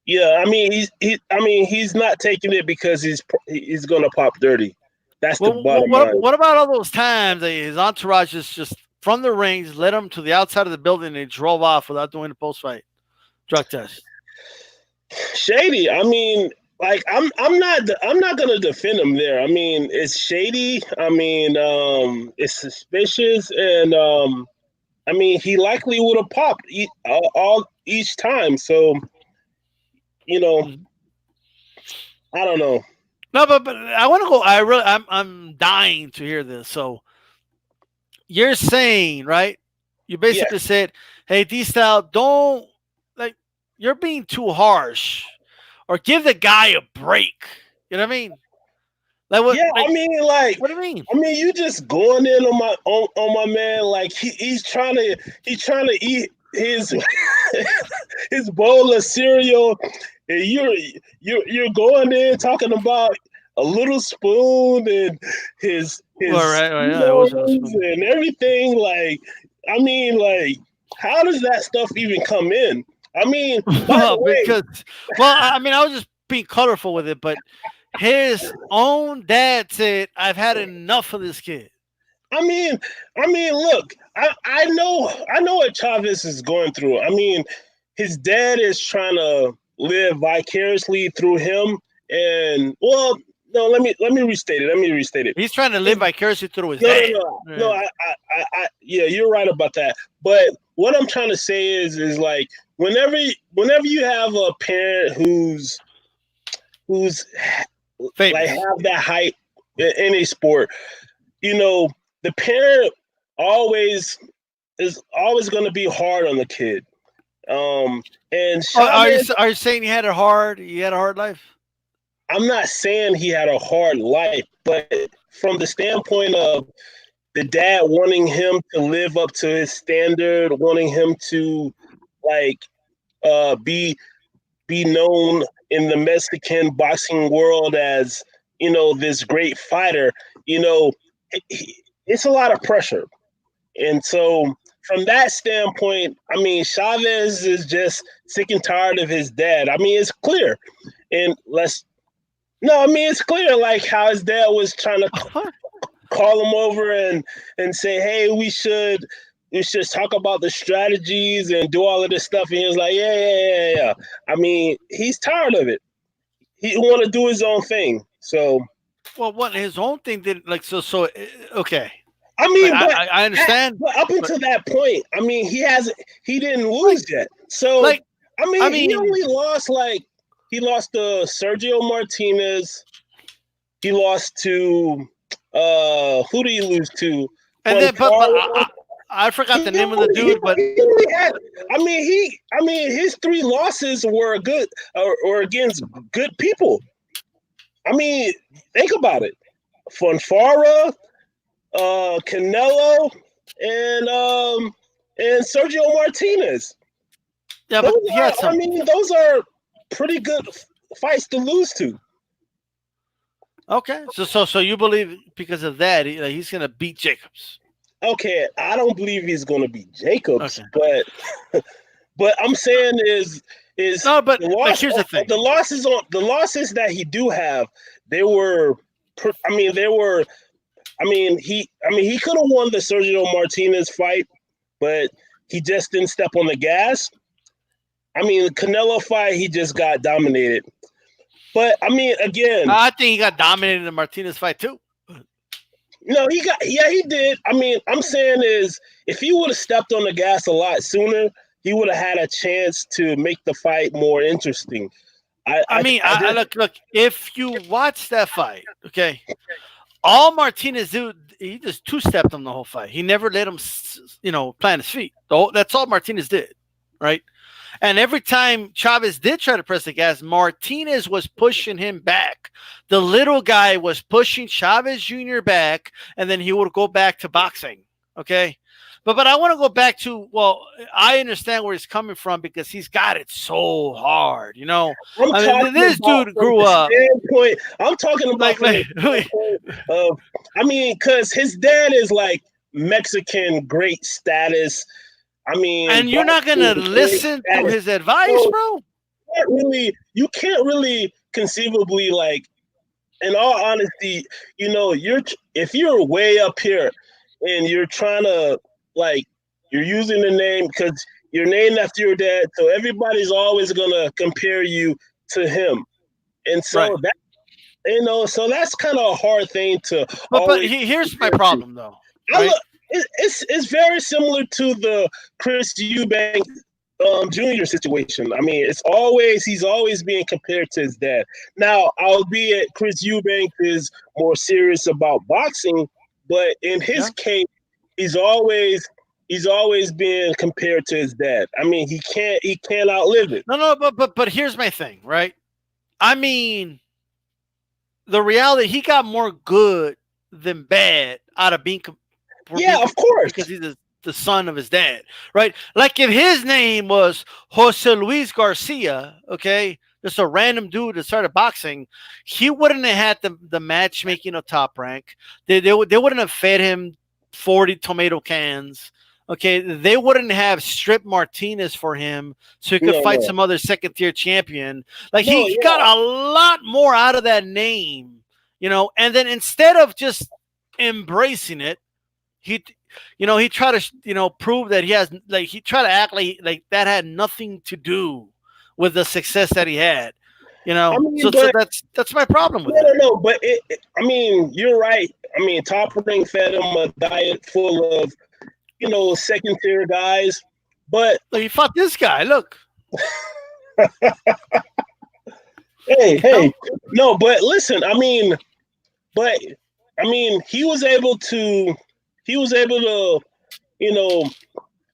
yeah. I mean, he's not taking it because he's gonna pop dirty. That's the bottom line. What about all those times that his entourage just from the rings led him to the outside of the building and he drove off without doing a post-fight drug test? Shady. I mean, like I'm not gonna defend him there. I mean, it's shady. I mean, it's suspicious, and I mean, he likely would have popped each time. So, you know, I don't know. No, but I want to go. I'm dying to hear this. So, you're saying, right? You basically said, "Hey, DStyle, don't you're being too harsh, or give the guy a break." You know what I mean? I mean, what do you mean? I mean, you just going in on my man. Like he's trying to eat his his bowl of cereal, and you're going in talking about a little spoon and his nose and everything. Like, I mean, like, how does that stuff even come in? I mean, I mean, I was just being colorful with it, but his own dad said, "I've had enough of this kid." I mean, look, I know what Chavez is going through. I mean, his dad is trying to live vicariously through him, and well, no. Let me restate it. Let me restate it. He's trying to live vicariously through his No, no, dad. no, no. Right. Yeah, you're right about that. But what I'm trying to say is like whenever you have a parent who's like Famous. have that height in a sport, you know, the parent always is always going to be hard on the kid. And Oh, Chavez, are you saying he had a hard? He had a hard life. I'm not saying he had a hard life, but from the standpoint of the dad wanting him to live up to his standard, wanting him to like be known in the Mexican boxing world as this great fighter, you know, it's a lot of pressure. And so, from that standpoint, I mean, Chavez is just sick and tired of his dad. I mean, it's clear. And no, I mean, it's clear like how his dad was trying to call him over and say, hey, we should talk about the strategies and do all of this stuff. And he was like, yeah. I mean, he's tired of it. He want to do his own thing. So, Well, what his own thing did like so. Okay, I like, mean, I understand, but up but until that point, I mean, he didn't like lose yet. So, like I I mean, mean, he lost to Sergio Martinez. He lost to who did he lose to? and then I forgot the name of the dude, but He only had. I mean, his three losses were good or against good people. I mean, think about it: Fonfara, Canelo, and Sergio Martinez. yeah, Those but he had I some. mean, those are pretty good fights to lose to. Okay, so you believe because of that he's gonna beat Jacobs? Okay, I don't believe he's going to be Jacobs, Okay, but I'm saying is no, but the like loss here's the thing. the losses that he do have. They were, I mean, they were. He could have won the Sergio Martinez fight, but he just didn't step on the gas. I mean, the Canelo fight, he just got dominated. But I mean, again, I think he got dominated in the Martinez fight too. no, he did. I mean, I'm saying is if he would have stepped on the gas a lot sooner, he would have had a chance to make the fight more interesting. I mean, I I just look. If you watch that fight, okay, all Martinez do, he just two stepped him the whole fight. He never let him, plant his feet. That's all Martinez did, right? And every time Chavez did try to press the gas, Martinez was pushing him back. The little guy was pushing Chavez Jr. back, and then he would go back to boxing. Okay. But I want to go back to, well, I understand where he's coming from because he's got it so hard, I'm I mean, talking this about dude from grew the up standpoint. I'm talking about like, from the like standpoint of. I mean, because his dad is like Mexican great status. I mean, and you're not gonna boxing great listen to status. his advice, So bro. you can't really conceivably like. In all honesty, if you're way up here and you're trying to like you're using the name because you're named after your dad, so everybody's always gonna compare you to him, and Right. so so that's kind of a hard thing to But always here's my compare to. problem though, I right? look, it's very similar to the Chris Eubank Junior situation. I mean, he's always being compared to his dad. Now, albeit Chris Eubank is more serious about boxing, but in his Yeah. case, he's always being compared to his dad. I mean, he can't outlive it. No, but here's my thing, right? I mean, the reality he got more good than bad out of Yeah, of course. because he's the son of his dad, right? Like if his name was Jose Luis Garcia, okay, just a random dude that started boxing, he wouldn't have had the matchmaking of Top Rank. They wouldn't have fed him 40 tomato cans. Okay, they wouldn't have stripped Martinez for him so he could No, fight no, some other second tier champion. Like no. he got Yeah, a lot more out of that name, and then instead of just embracing it, he he tried to prove that he tried to act like that had nothing to do with the success that he had. You I know, mean, so but that's my problem with no, no, it. no. But I mean, you're right. I mean, Top Ring fed him a diet full of second tier guys. But Look, he fought this guy. Look, hey, you know, no. But listen, but I mean, he was able to. He was able to. You know,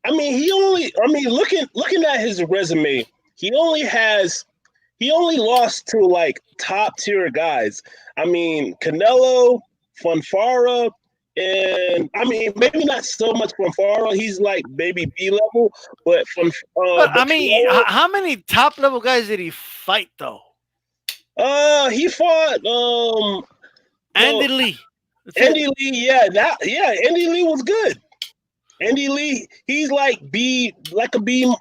I mean, he only. I mean, looking at his resume, he only has. He only lost to like top tier guys. I mean, Canelo, Fonfara, and I mean, maybe not so much Fonfara. He's like maybe B level, but but I but mean, Canelo, how many top level guys did he fight though? he fought no Andy Lee. That's it. Andy Lee. Yeah, Andy Lee was good. Andy Lee, he's like like a B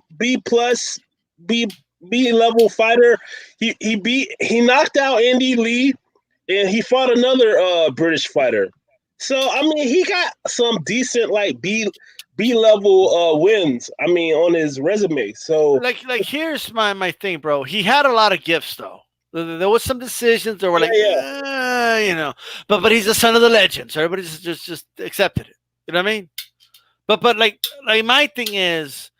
plus, B B level fighter. He knocked out Andy Lee, and he fought another British fighter. So I mean, he got some decent like B level wins. I mean, on his resume. So Like here's my thing, bro. He had a lot of gifts though. There was some decisions that were like, yeah, you know, but he's the son of the legend, so everybody just accepted it. You know what I mean? But like my thing is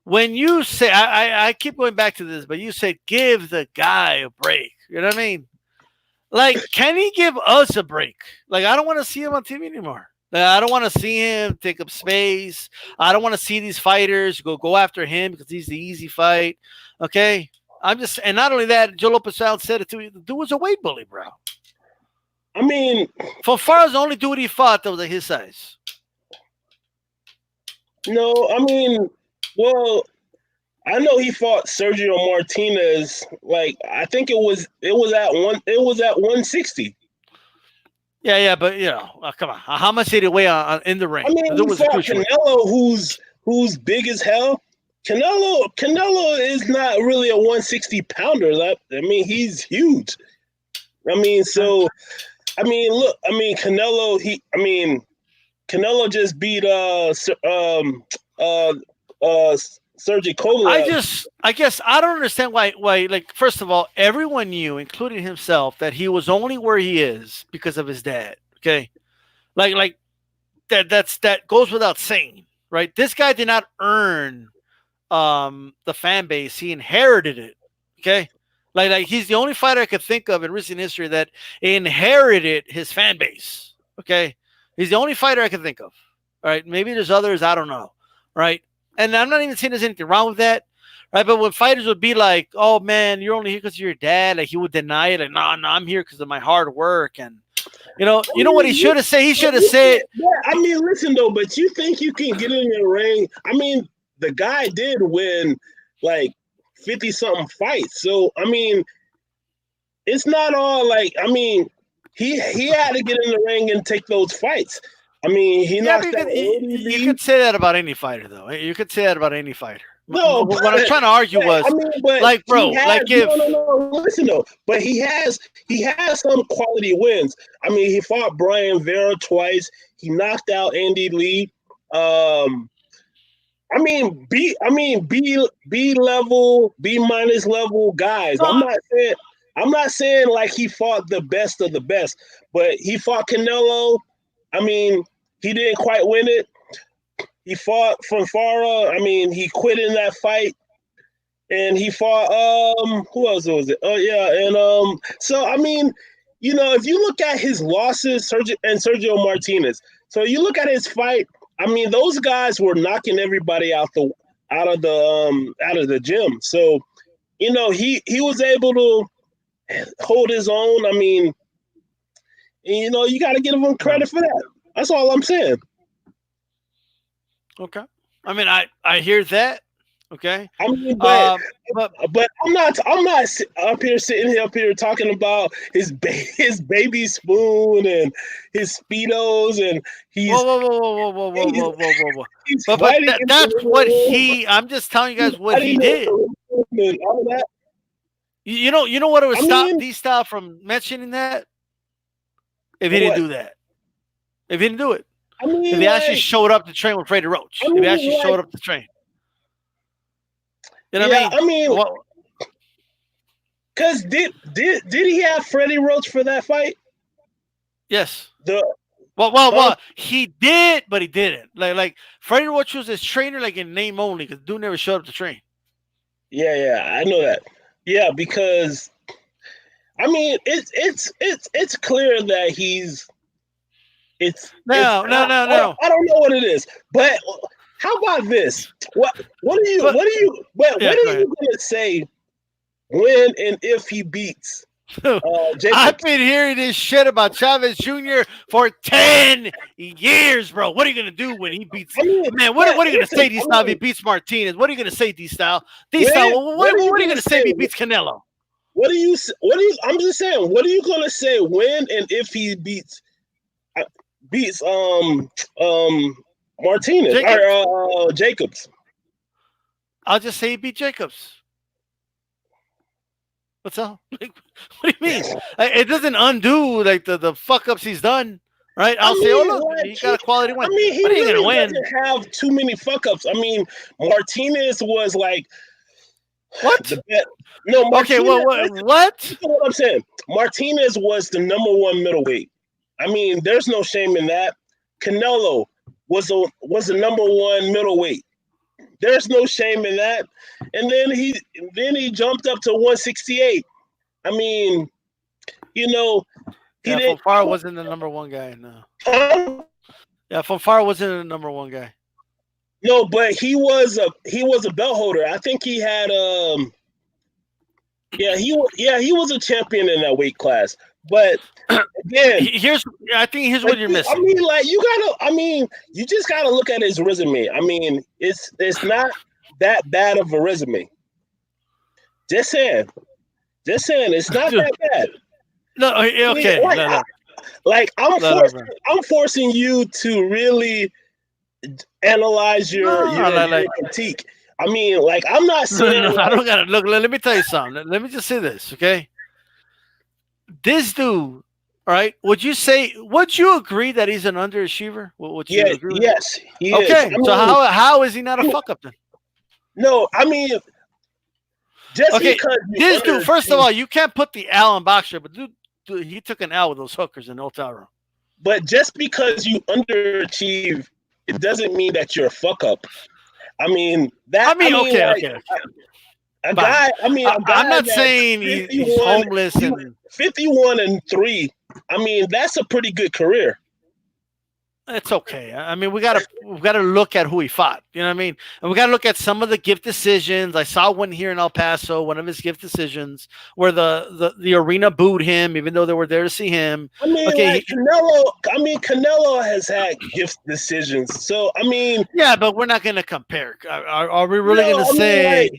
when you say I keep going back to this, but you said give the guy a break. You know what I mean? Like, can he give us a break? Like, I don't want to see him on TV anymore. Like, I don't want to see him take up space. I don't want to see these fighters go after him because he's the easy fight. Okay, I'm just, and not only that, Joe Lopez said it too. The dude was a weight bully, bro. I mean, For far as the only dude he fought that was like his size. no, I mean, well, I know he fought Sergio Martinez. Like I think it was at 160. Yeah, but come on. How much did he weigh in the I ring? mean, There he was a fought cruiserweight. Canelo, who's big as hell. Canelo is not really a 160 pounder. I mean, he's huge. I mean, so I mean, look, I mean, Canelo just beat uh Sergey Kovalev. I guess I don't understand why. Like, first of all, everyone knew, including himself, that he was only where he is because of his dad. Okay, like that goes without saying, right? This guy did not earn the fan base; he inherited it. Okay, like he's the only fighter I could think of in recent history that inherited his fan base. Okay, he's the only fighter I can think of. All right, maybe there's others, I don't know. Right, and I'm not even saying there's anything wrong with that. Right, but when fighters would be like, "Oh man, you're only here because of your dad," like he would deny it, like, "No, I'm here because of my hard work." And I you know what he mean, should have said? He should have you said, can't, yeah, I mean, listen though, but you think you can get in the ring? I mean, the guy did win like 50 something fights. So I mean, it's not all like I mean, he had to get in the ring and take those fights. I mean, he "Yeah, but knocked out Andy you Lee. could say that about any fighter, though. You could say that about any fighter." No, What I'm trying to argue I was, mean, but like, he bro, has like no, no, if no. Listen though, but he has some quality wins. I mean, he fought Brian Vera twice. He knocked out Andy Lee. Um, B level, B minus level guys. no, I'm not saying like he fought the best of the best, but he fought Canelo. I mean, he didn't quite win it. He fought Fonfara. I mean, he quit in that fight, and he fought who else was it? Oh yeah, and so I mean, if you look at his losses, Sergio Martinez. So you look at his fight. I mean, those guys were knocking everybody out of the gym. So he was able to hold his own. I mean, you got to give him no. credit for that. That's all I'm saying. Okay. I mean, I hear that. Okay. I mean, Um, but but I'm not up here talking about his baby spoon and his speedos and whoa, he's whoa, whoa, whoa, whoa, whoa, he's whoa, whoa, whoa, whoa. he's But fighting in that's what the ring, he. I'm just telling you he's guys what fighting he in did. the room and all that. You know what it would I stop mean, D Style from mentioning that if he didn't what? do that. If he didn't do it. I If mean, he actually like, showed up to train with Freddie I Roach. If he mean, actually showed like, up to train. You know what I yeah, mean? I mean, Well, Cause did he have Freddie Roach for that fight? Yes. The Well, he did, but he didn't. Like Freddie Roach was his trainer, like in name only, because dude never showed up to train. yeah, I know that. Yeah, because I mean it's clear that he's No. I don't know what it is, but how about this? What are you gonna say when and if he beats Jacobs? I've been hearing this shit about Chavez Jr. for 10 years, bro. What are you gonna do when he beats? Man, what are you gonna say, D-Style, if he beats Martinez? What are you gonna say, D-Style? D-Style, what are you gonna say if he beats Canelo? What are you? I'm just saying. What are you gonna say when and if he beats Martinez or Jacobs? I'll just say he beat Jacobs. What's up? What do you mean? It doesn't undo like the fuck ups he's done, right? I'll say, oh look, he got a quality win. I mean, he but he really gonna win. doesn't have too many fuck ups. I mean, Martinez was like what? No, Martinez, okay. Well, what? What I'm saying, Martinez was the #1 middleweight. I mean, there's no shame in that. Canelo was the #1 middleweight. There's no shame in that. And then he jumped up to 168. I mean, you know, From far wasn't the #1 guy. No. Yeah, from far wasn't the #1 guy. No, but he was a belt holder. I think he had he was a champion in that weight class. But again, I think here's what you're missing. I mean, like you just gotta look at his resume. I mean, it's not that bad of a resume. Just saying, it's not that bad. No, okay. I mean, I'm forcing you to really analyze your critique. I mean, like, I'm not saying. I don't gotta look. Let me tell you something. Let me just say this, okay? This dude, all right? Would you agree that he's an underachiever? Would you agree? Yes. He is. Okay, so how is he not a fuck up then? No, I mean, just because this dude. First of all, you can't put the L in boxer, but dude, he took an L with those hookers in Old Town Road. But just because you underachieve, it doesn't mean that you're a fuck up. I mean that. Okay. A guy. I mean, I'm not saying he's homeless and 51-3. I mean, that's a pretty good career. It's okay. I mean, we gotta look at who he fought. You know what I mean? And we gotta look at some of the gift decisions. I saw one here in El Paso, one of his gift decisions, where the arena booed him, even though they were there to see him. I mean, Canelo has had gift decisions. So I mean, yeah, but we're not gonna compare. Are we really gonna say?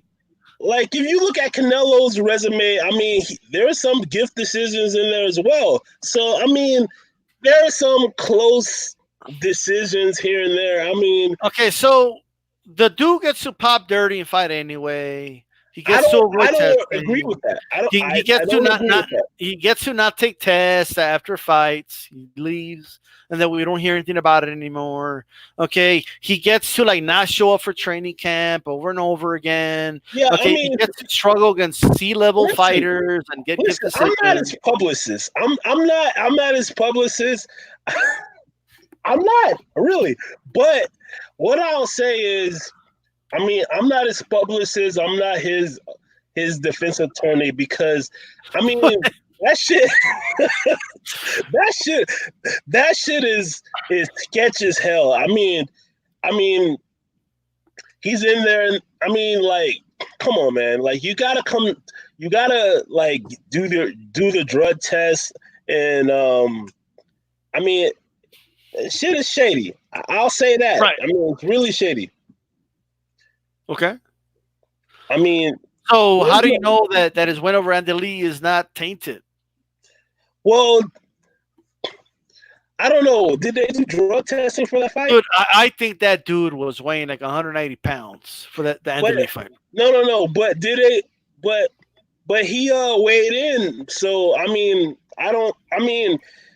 Like, if you look at Canelo's resume, I mean, there are some gift decisions in there as well. So I mean, there are some close decisions here and there. I mean, okay, so the dude gets to pop dirty and fight anyway. He gets to avoid testing. I don't agree with that. He gets to not take tests after fights. He leaves, and then we don't hear anything about it anymore. Okay, he gets to like not show up for training camp over and over again. Yeah, okay, I mean, he gets to struggle against C-level fighters and get gift decisions. I'm not his publicist. I'm not his publicist. I'm not really, but what I'll say is, I mean, I'm not his publicist. I'm not his defense attorney because, I mean, that shit, that shit is sketch as hell. I mean, he's in there, and I mean, like, come on, man, like you gotta like do the drug test, and I mean. Shit is shady. I'll say that. Right. I mean, it's really shady. Okay. I mean, so how do you know that his win over Andy Lee is not tainted? Well, I don't know. Did they do drug testing for that fight? Dude, I think that dude was weighing like 180 pounds for the Andy Lee fight. No. But did they? But he weighed in. So I mean,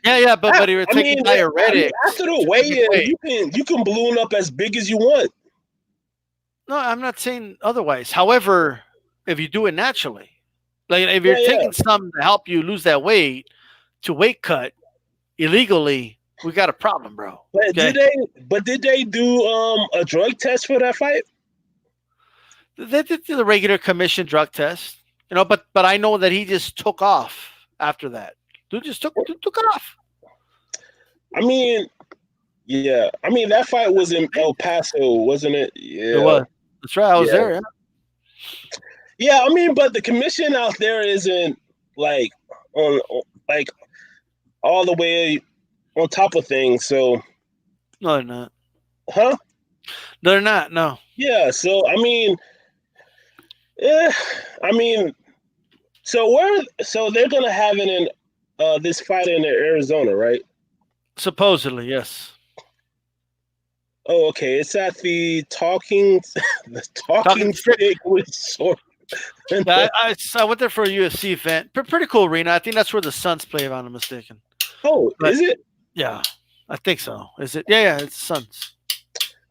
Yeah, but he was taking diuretics. After the weigh-in, you can balloon up as big as you want. No, I'm not saying otherwise. However, if you do it naturally, Like if you're Yeah, yeah. taking something to help you lose that weight to weight cut illegally, we got a problem, bro. But Okay. did they do a drug test for that fight? They did the regular commission drug test, but I know that he just took off after that. Dude just took off. I mean, yeah. I mean that fight was in It El Paso, wasn't it? Yeah. was. That's right. I was Yeah. there. Yeah. Yeah, I mean, but the commission out there isn't like like all the way on top of things. So, No, they're not. huh? They're not. No. Yeah. So, eh, I mean, so they're gonna have it in this fight in Arizona, right? Supposedly, yes. Oh, okay. It's at the talking the Talking talking stick. stick with sword. Yeah, I went there for a UFC event. Pretty cool arena. I think that's where the Suns play, if I'm not mistaken. Oh, But is it? yeah, I think so. Is it? Yeah, yeah. It's Suns.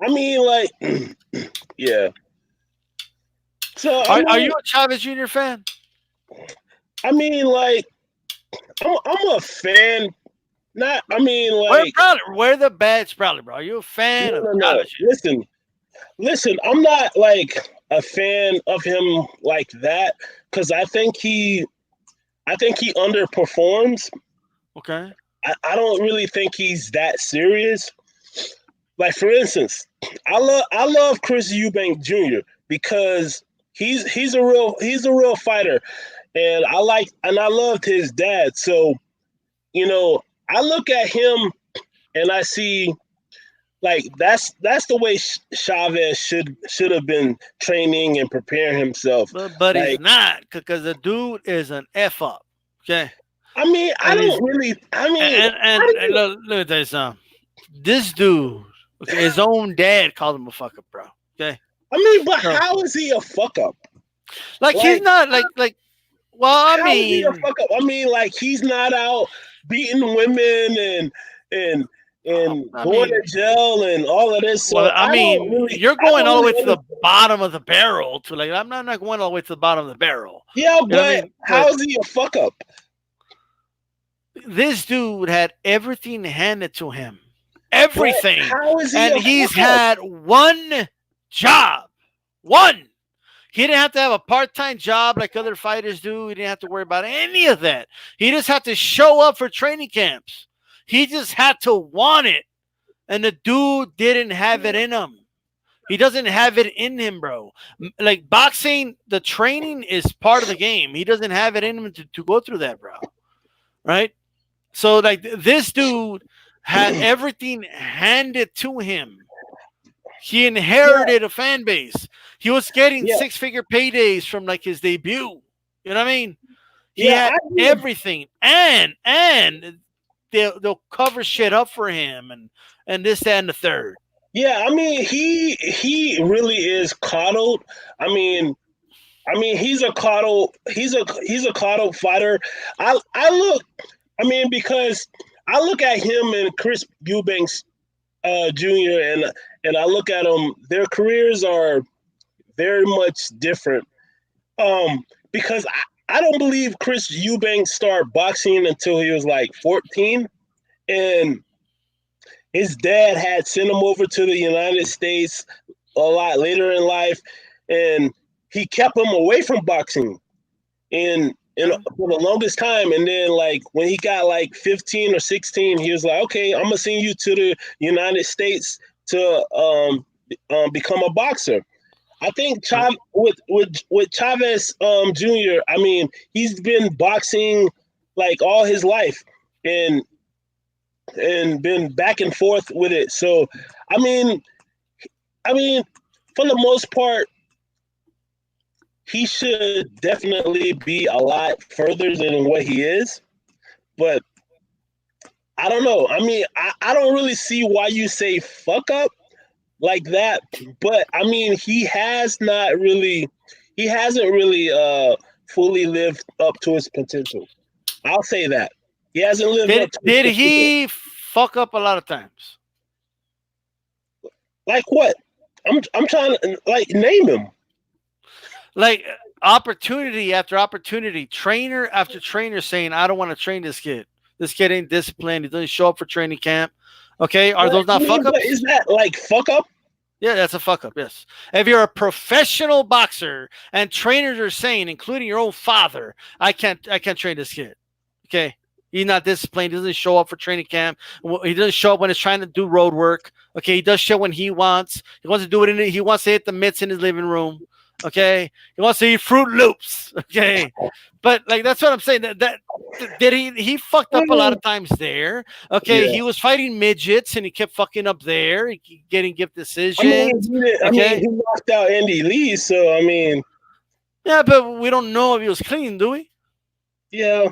I mean, like, yeah. So Are you a Chavez Jr. fan? like, I'm a fan. Not, Wear like, proudly. Wear the badge proudly, bro. Are you a fan no, of no, no. Chavez Jr.? Listen. I'm not like a fan of him like that because I think he underperforms. Okay. I don't really think he's that serious. Like for instance, I love Chris Eubank Jr. because he's a real fighter, and I loved his dad. So I look at him and I see like that's the way Chavez should have been training and preparing himself. But he's Like not because the dude is an f up. Okay. I And he's don't really. How and do you? let me tell you something. This dude, okay, his own dad called him a fuck up, bro. Okay. But So how is he a fuck up? like he's Like not like. Well, I how is he a mean, fuck up? Like he's not out beating women and and I going mean, to jail and all of this. So you're I going don't all the way really to the understand. bottom of the barrel to like I'm not going all the way to the bottom of the barrel. Yeah, You know what I but mean? how But is he a fuck up? this dude had everything handed to him. But Everything. how is he And a he's fuck up? had one job. One. He didn't have to have a part-time job like other fighters do. He didn't have to worry about any of that. He just had to show up for training camps. He just had to want it. And the dude didn't have it in him. He doesn't have it in him, bro. Like boxing, the training is part of the game. He doesn't have it in him to go through that, bro. Right? So, like, this dude had everything handed to him. He Yeah, inherited a fan base. He was getting yeah, six-figure paydays from like his debut. You know what I mean? He yeah. had everything, and they'll cover shit up for him, and this, that, and the third. Yeah, he really is coddled. I mean, he's a coddled fighter. I look because I look at him and Chris Eubanks Jr. and I look at them. Their careers are very much different. Because I don't believe Chris Eubanks started boxing until he was like 14, and his dad had sent him over to the United States a lot later in life, and he kept him away from boxing and for the longest time. And then like when he got like 15 or 16, he was like, okay, I'm gonna send you to the United States to become a boxer. I think with Chavez Jr. He's been boxing like all his life and been back and forth with it. So I mean I mean for the most part he should definitely be a lot further than what he is. But I don't know. I don't really see why you say fuck up like that. But he hasn't really fully lived up to his potential. I'll say that. He hasn't lived Did up to his did potential. he fuck up a lot of times? Like what? I'm trying to like name him. Like opportunity after opportunity, trainer after trainer saying, "I don't want to train this kid. This kid ain't disciplined. He doesn't show up for training camp." Okay, are But those I not fuck mean, but is ups? that like fuck up? Yeah, that's a fuck up. Yes. If you're a professional boxer and trainers are saying, including your own father, I can't train this kid. Okay. He's not disciplined. He doesn't show up for training camp. He doesn't show up when he's trying to do road work. Okay. He does shit when he wants. He wants to do it he wants to hit the mitts in his living room. Okay. He wants to eat Fruit Loops. Okay. But like that's what I'm saying. That did he fucked up a lot of times there. Okay, Yeah. he was fighting midgets and he kept fucking up there, getting gift I mean, decisions. he Okay, knocked out Andy Lee, so I mean, yeah, but we don't know if he was clean, do we? yeah,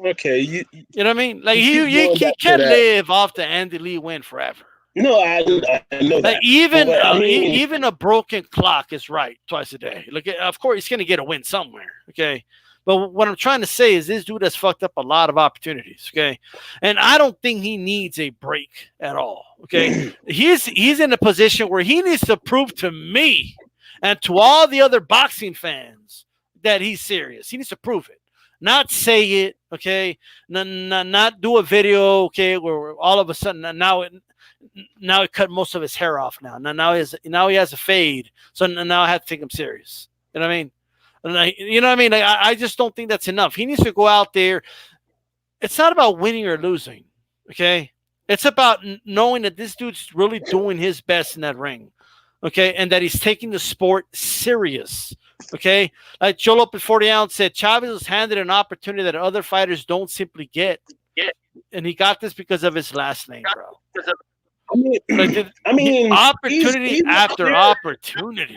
okay. You know what I mean? Like You keep going he back to can't that. live off the Andy Lee win forever. No, I know Like that, but I mean, even a broken clock is right twice a day. Look, of course he's gonna get a win somewhere. Okay, but what I'm trying to say is this dude has fucked up a lot of opportunities. Okay, and I don't think he needs a break at all. Okay, he's in a position where he needs to prove to me and to all the other boxing fans that he's serious. He needs to prove it, not say it. Okay, not do a video. Okay, where all of a sudden now he cut most of his hair off. Now he has a fade. So now I have to take him serious. You know what I mean? You know what I mean? I just don't think that's enough. He needs to go out there. It's not about winning or losing. Okay, it's about knowing that this dude's really doing his best in that ring. Okay, and that he's taking the sport serious. Okay, like Joe Lopez 40 ounce said, Chavez was handed an opportunity that other fighters don't simply get. And he got this because of his last name, bro. I mean, Like I mean, opportunity he's after clear. opportunity.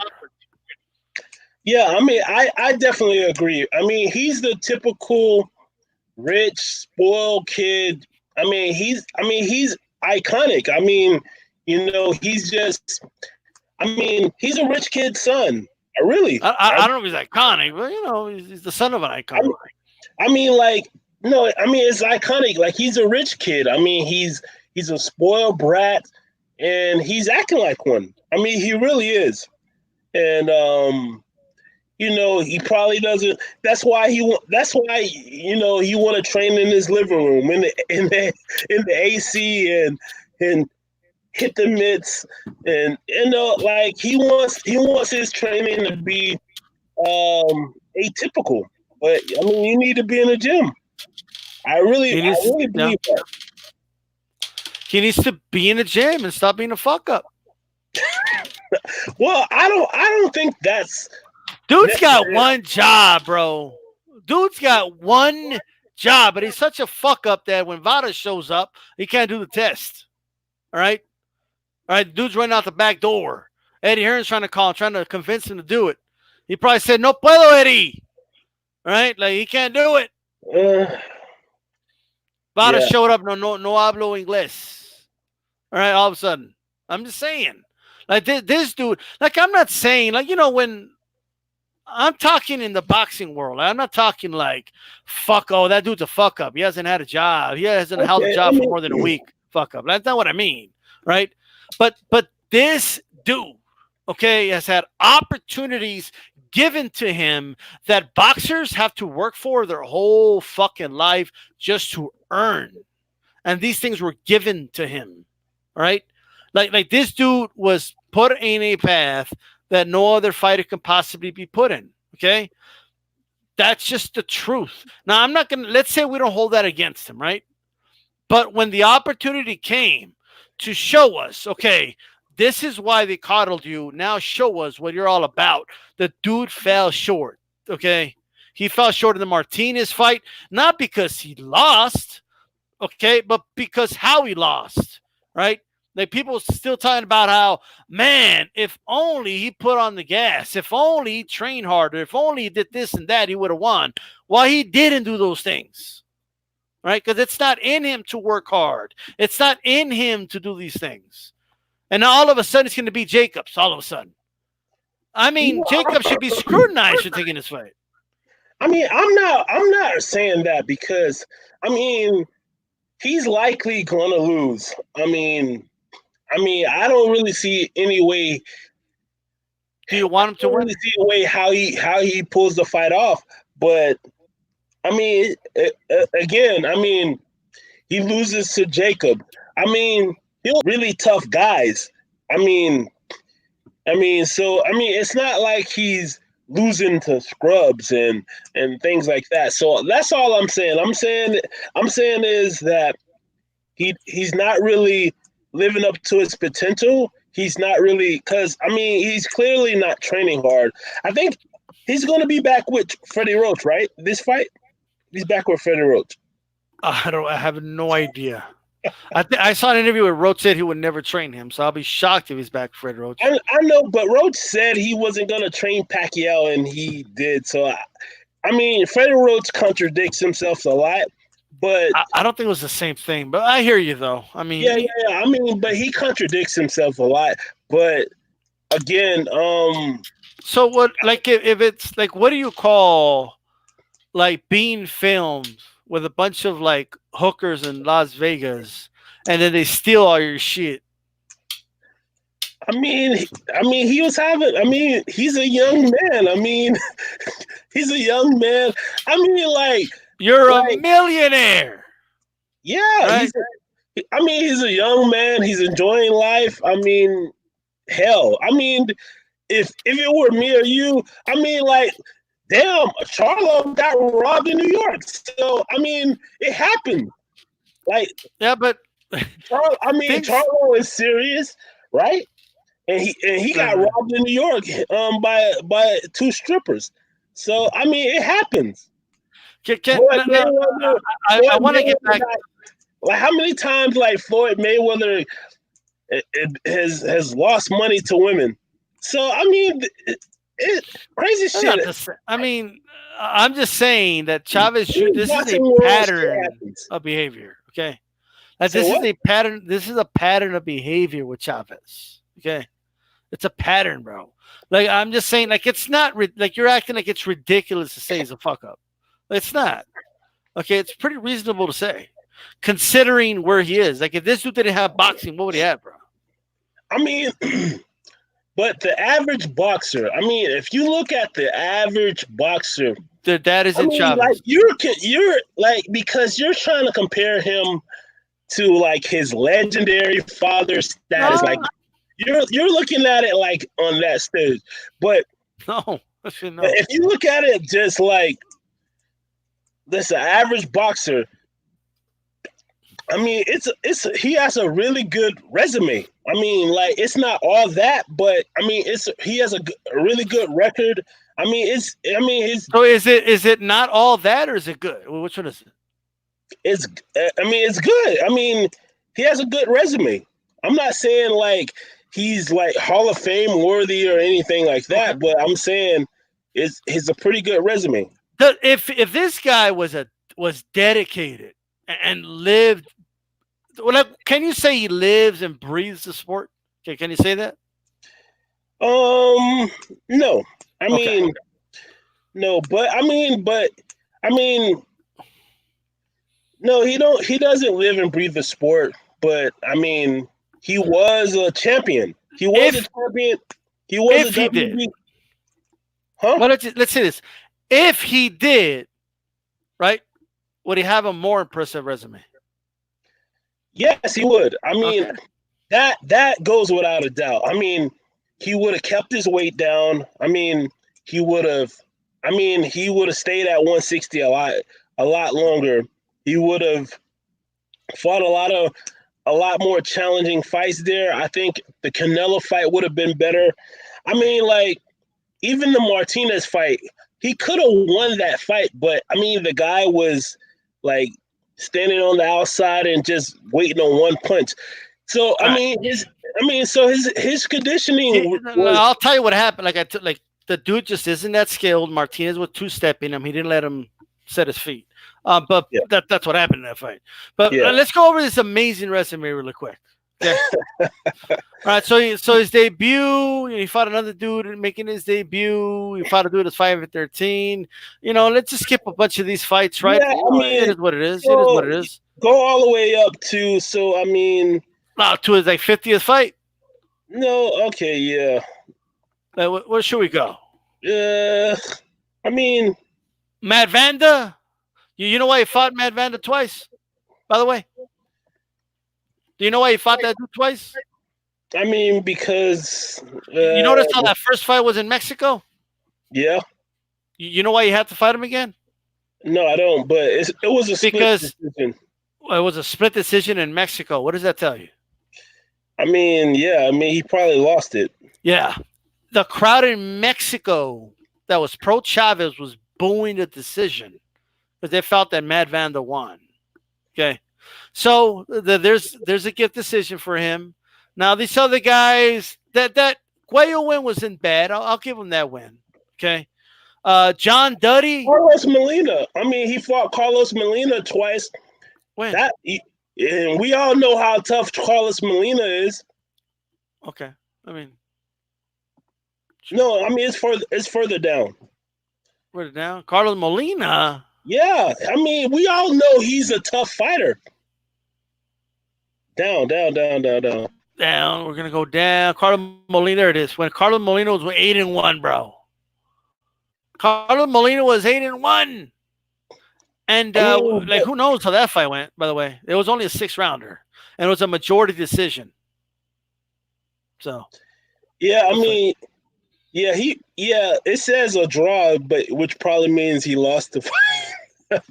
Yeah, I mean, I definitely agree. I mean, he's the typical rich, spoiled kid. I mean, he's iconic. I mean, he's just. I mean, he's a rich kid's son. Really. I don't know if he's iconic, but he's the son of an icon. I mean, like, no, I mean, it's iconic. Like, he's a rich kid. I mean, he's a spoiled brat, and he's acting like one. I mean, he really is. And he probably doesn't. That's why he want to train in his living room in the AC and hit the mitts, and like he wants his training to be atypical. But I mean, you need to be in the gym. I really believe that. He needs to be in the gym and stop being a fuck up. Well, I don't think that's. Dude's got one job, bro. Dude's got one job, but he's such a fuck up that when Vada shows up, he can't do the test. All right? All right, dude's running out the back door. Eddie Hearn's trying to call him, trying to convince him to do it. He probably said, "No puedo, Eddie." All right? Like, he can't do it. Vada showed up, no hablo inglés. All right, all of a sudden. I'm just saying. Like, this dude, like, I'm not saying, like, when I'm talking in the boxing world, I'm not talking like, that dude's a fuck up. He hasn't had a job. He hasn't held a job for more than a week. Fuck up. That's not what I mean, right? But this dude, okay, has had opportunities given to him that boxers have to work for their whole fucking life just to earn. And these things were given to him, right? Like this dude was put in a path that no other fighter can possibly be put in, okay? That's just the truth. Now, I'm not going to, let's say we don't hold that against him, right? But when the opportunity came to show us, okay, this is why they coddled you. Now show us what you're all about. The dude fell short, okay? He fell short in the Martinez fight, not because he lost, okay, but because how he lost, right? Like, people still talking about how, man, if only he put on the gas, if only he trained harder, if only he did this and that, he would have won. Well, he didn't do those things, right? Because it's not in him to work hard. It's not in him to do these things. And now all of a sudden it's going to be Jacobs, all of a sudden. I mean, Jacobs should be scrutinized for taking this fight. I mean, I'm not saying that because, I mean, he's likely going to lose. I mean, I don't really see any way Do you want him to don't win? really see a way how he pulls the fight off. But I mean, again, I mean, he loses to Jacob. I mean, he'll really tough guys. I mean, so I mean, it's not like he's losing to scrubs and things like that. So that's all I'm saying. I'm saying is that he's not really living up to his potential. He's not really because I mean he's clearly not training hard. I think he's going to be back with Freddie Roach, right? This fight, he's back with Freddie Roach. I have no idea. I saw an interview where Roach said he would never train him, so I'll be shocked if he's back with Fred Roach. I know, but Roach said he wasn't going to train Pacquiao, and he did. So I mean, Freddie Roach contradicts himself a lot. But I don't think it was the same thing. But I hear you though. I mean, yeah. I mean, but he contradicts himself a lot. But again, so what? Like, if it's like, what do you call like being filmed with a bunch of like hookers in Las Vegas, and then they steal all your shit? I mean, he was having. I mean, he's a young man. I mean, he's a young man. I mean, like you're a millionaire. Yeah, right? he's a young man. He's enjoying life. I mean, hell. I mean, if it were me or you, I mean, like, damn, Charlo got robbed in New York. So I mean, it happened. Like, yeah, but Charlo is serious, right? And he got robbed in New York by two strippers. So I mean, it happens. I want to get back. Like, how many times, like, Floyd Mayweather has lost money to women? So I mean, crazy shit. I mean, I'm just saying that Chavez. This is a pattern of behavior. Okay, like this is a pattern. This is a pattern of behavior with Chavez. Okay, it's a pattern, bro. Like, I'm just saying, like, it's not like you're acting like it's ridiculous to say he's a fuck up. It's not. Okay, it's pretty reasonable to say, considering where he is. Like, if this dude didn't have boxing, what would he have, bro? I mean, but the average boxer. I mean, if you look at the average boxer, their dad is in Chavez. Like, you're like, because you're trying to compare him to like his legendary father status. Like, you're looking at it like on that stage, but no. If you look at it just like this average boxer, I mean, he has a really good resume. I mean, like, it's not all that, but I mean, he has a really good record. I mean, so is it not all that, or is it good? Which one is it? It's good. I mean, he has a good resume. I'm not saying like he's like Hall of Fame worthy or anything like that, but I'm saying it's a pretty good resume. If this guy was dedicated and lived, well, can you say he lives and breathes the sport? Okay, can you say that? No. I mean, no, but I mean, no, he doesn't live and breathe the sport, but I mean, he was a champion. He was a champion. He was a WB. Huh? Well, let's say this. If he did, right, would he have a more impressive resume? Yes, he would. I mean, that goes without a doubt. I mean, he would have kept his weight down. I mean, he would have stayed at 160 a lot longer. He would have fought a lot more challenging fights there. I think the Canelo fight would have been better. I mean, like, even the Martinez fight, he could have won that fight, but I mean, the guy was like standing on the outside and just waiting on one punch. So I mean, his conditioning. I'll tell you what happened. Like the dude just isn't that skilled. Martinez was two-stepping him. He didn't let him set his feet. But that's what happened in that fight. But let's go over this amazing resume really quick. Okay. All right. So his debut, he fought another dude making his debut. He fought a dude that's 5-13. Let's just skip a bunch of these fights, right? Yeah, I mean, it is what it is. It is what it is. Go all the way up to to his like 50th fight. No, okay, yeah. Like, where should we go? Uh, I mean, Matt Vanda. You know why he fought Matt Vanda twice? By the way, do you know why he fought that dude twice? because You notice how that first fight was in Mexico? yeah. You know why you had to fight him again? No, I don't. But it was a split Because decision. it was a split decision in Mexico. What does that tell you? Yeah. He probably lost it. Yeah. The crowd in Mexico that was pro Chavez was booing the decision because they felt that Matt Vanda won. Okay. So there's a gift decision for him. Now, these other guys, that Guayo win wasn't bad. I'll give him that win. Okay. John Duddy. Carlos Molina. He fought Carlos Molina twice. When? And we all know how tough Carlos Molina is. Okay. No, it's further down. Further down? Carlos Molina? Yeah. We all know he's a tough fighter. Down. Down. We're gonna go down. Carlos Molina. There it is. When Carlos Molina was 8-1, bro. Carlos Molina was 8-1. And who knows how that fight went? By the way, it was only a 6-rounder, and it was a majority decision. So. Yeah, it says a draw, but which probably means he lost the fight.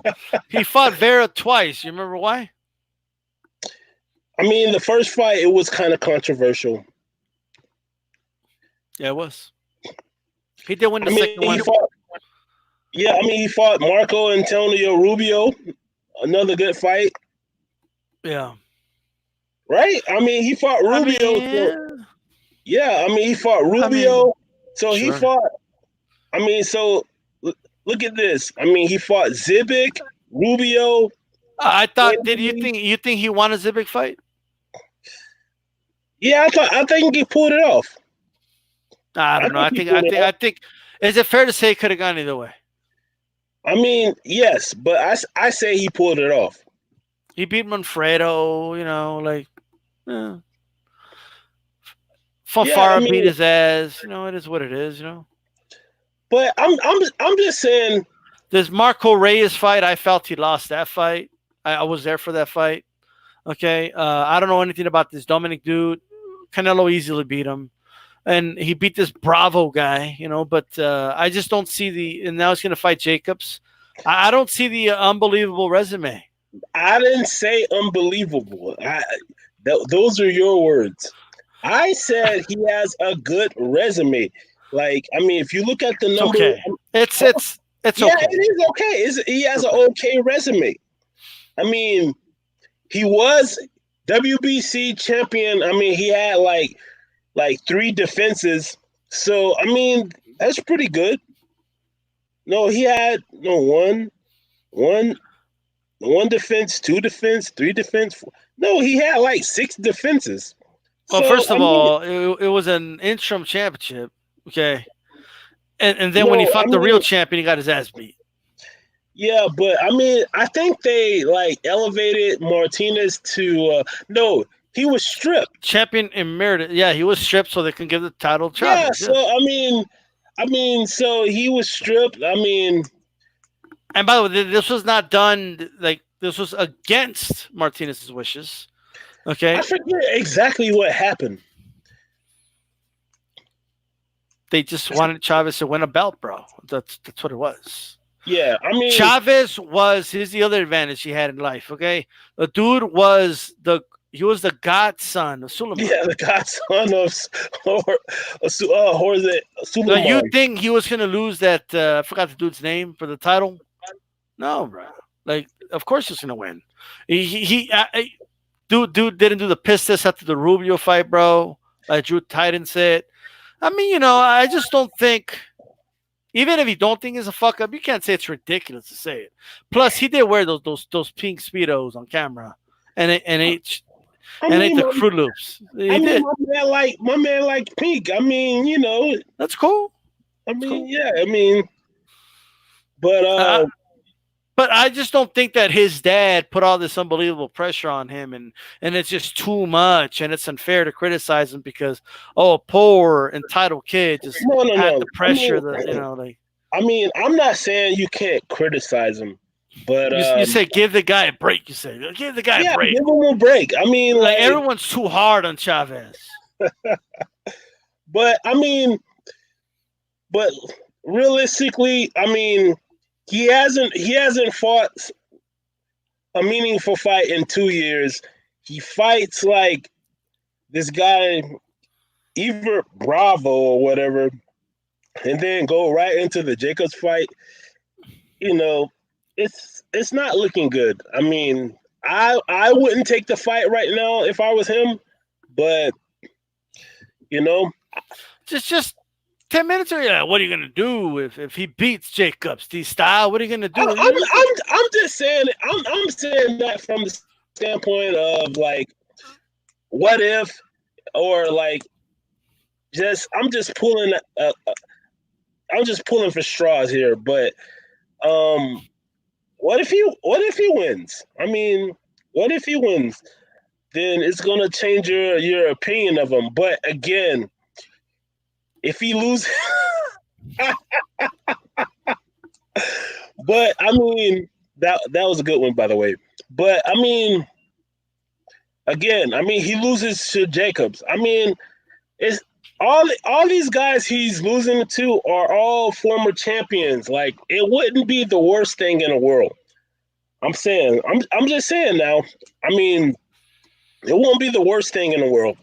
He fought Vera twice. You remember why? The first fight, it was kind of controversial. Yeah, it was. He did win the second one. He fought Marco Antonio Rubio, another good fight. Yeah. Right? He fought Rubio. He fought Rubio. Sure. He fought. So look at this. He fought Zibic, Rubio. I thought. Did you think he won a Zibic fight? Yeah, I think he pulled it off. I don't know. I think. Is it fair to say it could have gone either way? Yes, but I say he pulled it off. He beat Manfredo. Fafara beat his ass. It is what it is. But I'm just saying. This Marco Reyes fight, I felt he lost that fight. I was there for that fight. Okay, I don't know anything about this Dominic dude. Canelo easily beat him, and he beat this Bravo guy. But I just don't see and now he's going to fight Jacobs. I don't see the unbelievable resume. I didn't say unbelievable. Those are your words. I said he has a good resume. If you look at the number, okay. It's okay. It is okay. He has an okay resume. He was WBC champion. He had like 3 defenses. So that's pretty good. No, he had one defense, 2 defense, 3 defense. No, he had 6 defenses. Well, first of all, it was an interim championship. Okay. And then when he fought the real champion, he got his ass beat. Yeah, but I think they elevated Martinez to no, he was stripped. Champion emeritus. Yeah, he was stripped so they can give the title to Chavez. Yeah, so so he was stripped. And by the way, this was not done this was against Martinez's wishes. Okay. I forget exactly what happened. They just wanted Chavez to win a belt, bro. That's what it was. Yeah, Chavez here's the other advantage he had in life, okay? The dude was the godson of Suleiman. Yeah, the godson of Jorge Suleiman. You think he was going to lose that, I forgot the dude's name, for the title? No, bro. Of course he was going to win. Dude didn't do the piss test after the Rubio fight, bro. Like Drew Titan said. I just don't think, even if you don't think it's a fuck up, you can't say it's ridiculous to say it. Plus, he did wear those pink Speedos on camera and ate the Fruit Loops. He did. My man liked pink. That's cool. Cool. Yeah. But But I just don't think that his dad put all this unbelievable pressure on him, and it's just too much, and it's unfair to criticize him because a poor entitled kid just No, no, had no. the pressure that like I'm not saying you can't criticize him, but you say give the guy a break. You say give the guy a yeah, break. give him a break. I mean, Like like, everyone's too hard on Chavez. but I mean, but realistically, I mean, he hasn't fought a meaningful fight in 2 years. He fights like this guy, either Bravo or whatever, and then go right into the Jacobs fight. You know, it's not looking good. I mean, I wouldn't take the fight right now if I was him, but you know, Just 10 minutes ago. Yeah, what are you gonna do if he beats Jacobs? D-Style, what are you gonna do? I'm just saying I'm saying that from the standpoint of like, what if, or like, I'm just pulling I'm just pulling for straws here, but um, what if he wins? I mean, what if he wins? Then it's gonna change your opinion of him. But again, if he loses, but I mean that was a good one, by the way. But I mean, again, I mean he loses to Jacobs. I mean, it's all these guys he's losing to are all former champions. Like, it wouldn't be the worst thing in the world. I'm just saying now. I mean, it won't be the worst thing in the world.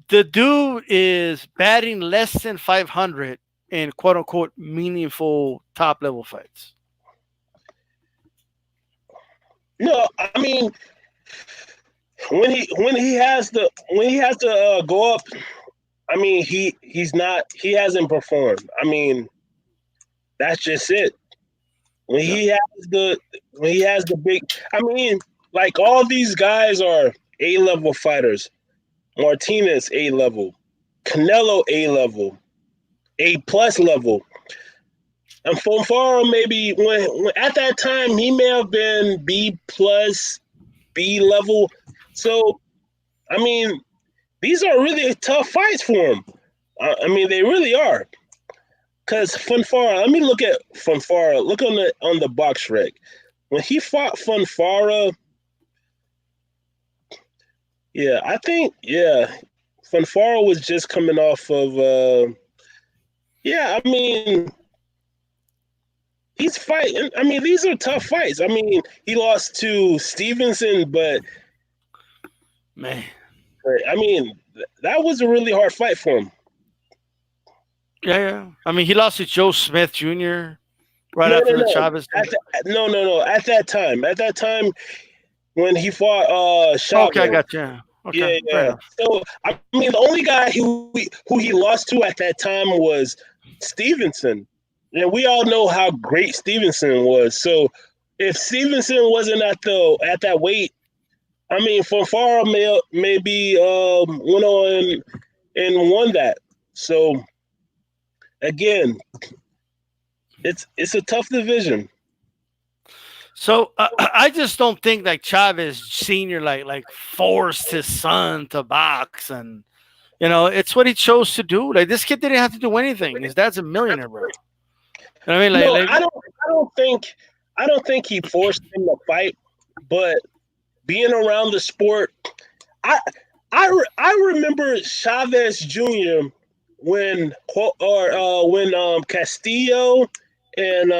The dude is batting less than 500 in quote unquote meaningful top level fights. No, I mean, when he has to go up, I mean, he hasn't performed. I mean, that's just it. When Yeah. he has the when he has the big, I mean, like, all these guys are A-level fighters. Martinez A-level, Canelo A-level, A+ level. And Fonfara, maybe when at that time he may have been B+, B level. So I mean, these are really tough fights for him. I mean, they really are. Cause Fonfara, let me look at Fonfara. Look on the box rec. When he fought Fonfara, yeah, I think, yeah, Fonfara was just coming off of yeah, I mean, he's fighting. I mean, these are tough fights. I mean, he lost to Stevenson, but Man. I mean, that was a really hard fight for him. Yeah. I mean, he lost to Joe Smith Jr. right No, after no, the no. Chavez thing. No. At that time, when he fought Okay, I Chavez. got you. Okay, Yeah, fair yeah. enough. So I mean, the only guy who he lost to at that time was Stevenson, and we all know how great Stevenson was. So if Stevenson wasn't at that weight, I mean, Fonfara maybe went on and won that. So again, it's a tough division. So I just don't think like Chavez Senior like forced his son to box, and it's what he chose to do. Like this kid didn't have to do anything. His dad's a millionaire, bro. You know what I mean? No, Like I don't think he forced him to fight, but being around the sport, I I remember Chavez Jr. when Castillo and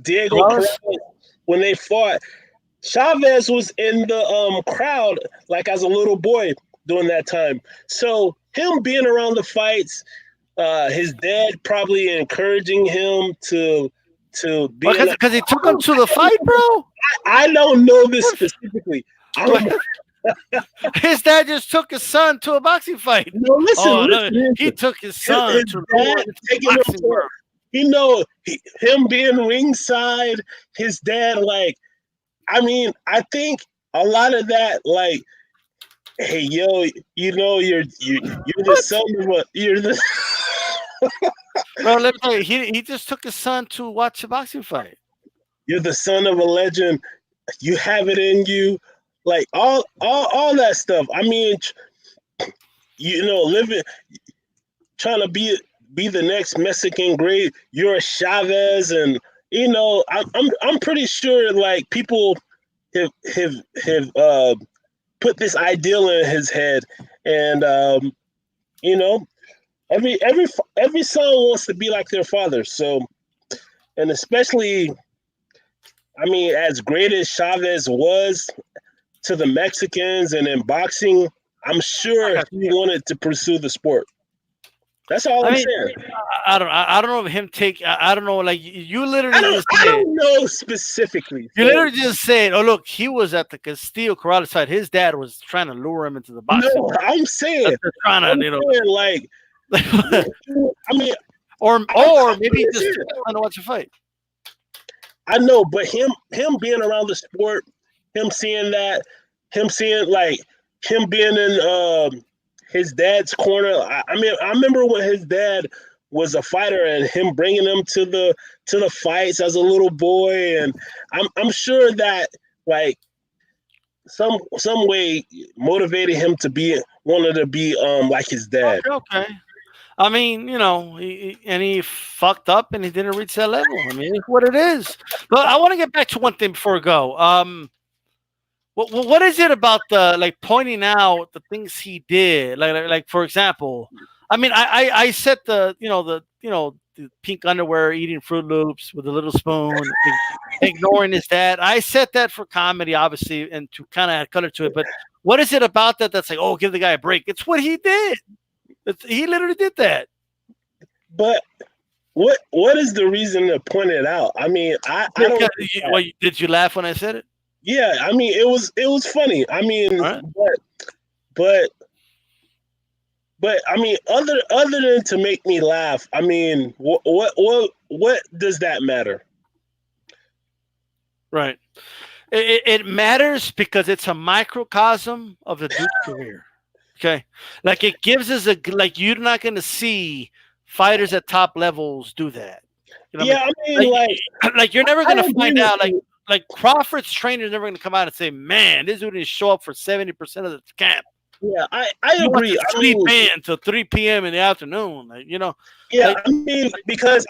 Diego Ross? Perez, when they fought. Chavez was in the crowd like as a little boy during that time. So him being around the fights, his dad probably encouraging him to be in. Because he took him to the fight, bro. I don't know this specifically. I don't know. His dad just took his son to a boxing fight. No, Oh no, listen. he took his son His to dad the taking him boxing to, world. him being ringside, his dad, like, I mean, I think a lot of that, like, hey, yo, you're the What? son of a, you're the Bro, let me tell you, he just took his son to watch a boxing fight. You're the son of a legend. You have it in you. Like all that stuff. I mean, living, trying to be the next Mexican great. You're a Chavez, and I'm pretty sure like people have put this ideal in his head, and you know every son wants to be like their father. So, and especially, I mean, as great as Chavez was to the Mexicans and in boxing, I'm sure he wanted to pursue the sport. That's all I I'm mean, saying. I don't know if him take. I don't know. Like you I literally don't just I said. don't know specifically. You So literally just said, "Oh look, he was at the Castillo Corrales side. His dad was trying to lure him into the boxing. no, I'm saying, That's they're trying to, like, I mean, or maybe he just saying, took his son to watch a fight. I know, but him being around the sport, him seeing that, him seeing like him being in his dad's corner. I mean, I remember when his dad was a fighter and him bringing him to the fights as a little boy, and I'm sure that like some way motivated him to be wanted to be like his dad. Okay. I mean, and he fucked up and he didn't reach that level. I mean, it's what it is. But I want to get back to one thing before we go. What is it about the like pointing out the things he did? Like for example, I mean, I set the pink underwear, eating Fruit Loops with a little spoon, ignoring his dad. I set that for comedy, obviously, and to kind of add color to it. But what is it about that that's like, oh, give the guy a break? It's what he did. He literally did that. But what is the reason to point it out? I mean, I don't. Did you laugh when I said it? Yeah, I mean, it was funny. I mean, All right. but I mean, other than to make me laugh, I mean, what does that matter? Right. It matters because it's a microcosm of the dude's career. Okay, like it gives us like you're not going to see fighters at top levels do that. You know what Yeah, I mean, like you're never going to find out. you. Like Crawford's trainer is never going to come out and say, "Man, this dude didn't show up for 70% of the camp." Yeah, I He wants agree. to sleep in until 3 p.m. in the afternoon. Yeah, Like, I mean, because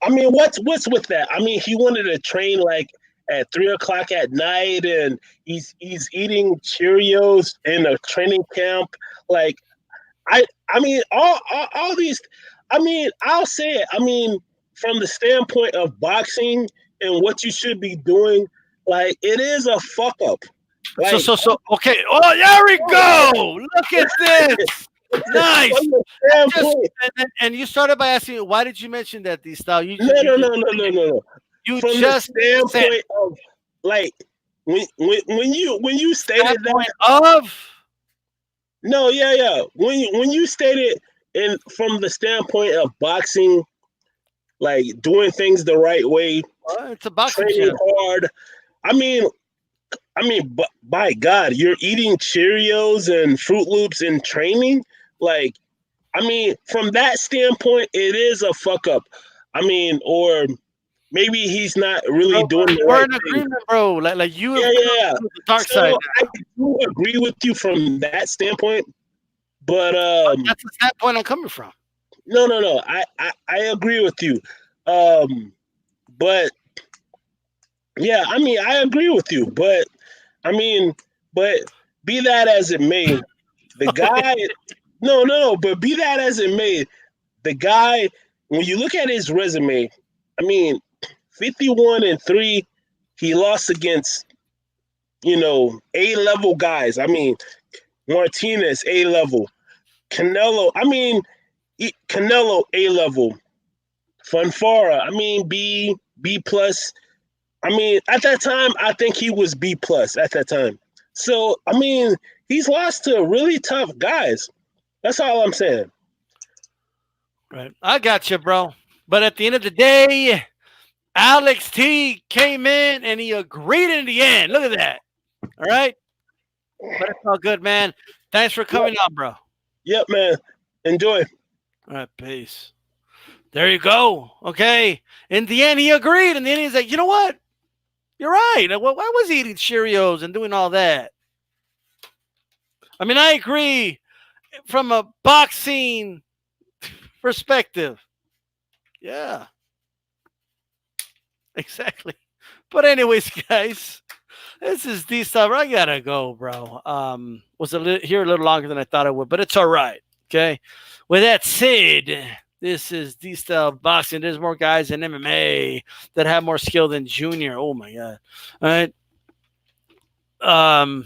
I mean, what's with that? I mean, he wanted to train like at 3 o'clock at night, and he's eating Cheerios in a training camp. Like, I mean, all these. I mean, I'll say it. I mean, from the standpoint of boxing and what you should be doing, like it is a fuck up. Like, so okay. Oh, there we go. Look at this. Nice. And you started by asking, why did you mention that, DStyle? No. You From just the standpoint of like when you stated that of no, yeah. When you stated in from the standpoint of boxing, like doing things the right way, it's a boxing training channel. hard. I mean, but by God, you're eating Cheerios and Fruit Loops in training. Like, I mean, from that standpoint, it is a fuck up. I mean, or maybe he's not really doing the we're right in agreement, bro. Like you have yeah. the dark So side. I do agree with you from that standpoint, but That's the standpoint I'm coming from. no. I agree with you. But yeah, I mean, I agree with you, but I mean, but be that as it may, the guy, no, but be that as it may, the guy, when you look at his resume, I mean, 51-3, he lost against, A-level guys. I mean, Martinez, A-level. Canelo, I mean, Canelo, A-level. Funfara, I mean, B plus. I mean, at that time, I think he was B plus at that time. So, I mean, he's lost to really tough guys. That's all I'm saying. Right. I got you, bro. But at the end of the day, Alex T came in and he agreed in the end. Look at that. All right. But it's all good, man. Thanks for coming on, bro. Yep, man. Enjoy. All right. Peace. There you go. Okay. In the end, he agreed. In the end, he's like, you know what? You're right. Why was he eating Cheerios and doing all that? I mean, I agree from a boxing perspective. Yeah, exactly. But anyways, guys, this is DStyle. I gotta go, bro. Was here a little longer than I thought it would, but it's all right. Okay. With that said, this is DStyleBoxing. There's more guys in MMA that have more skill than Junior. Oh my god. All right. Um,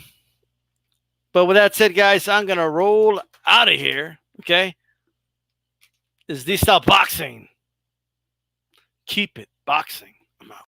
but with that said, guys, I'm gonna roll out of here. Okay. This is DStyleBoxing. Keep it boxing. I'm out.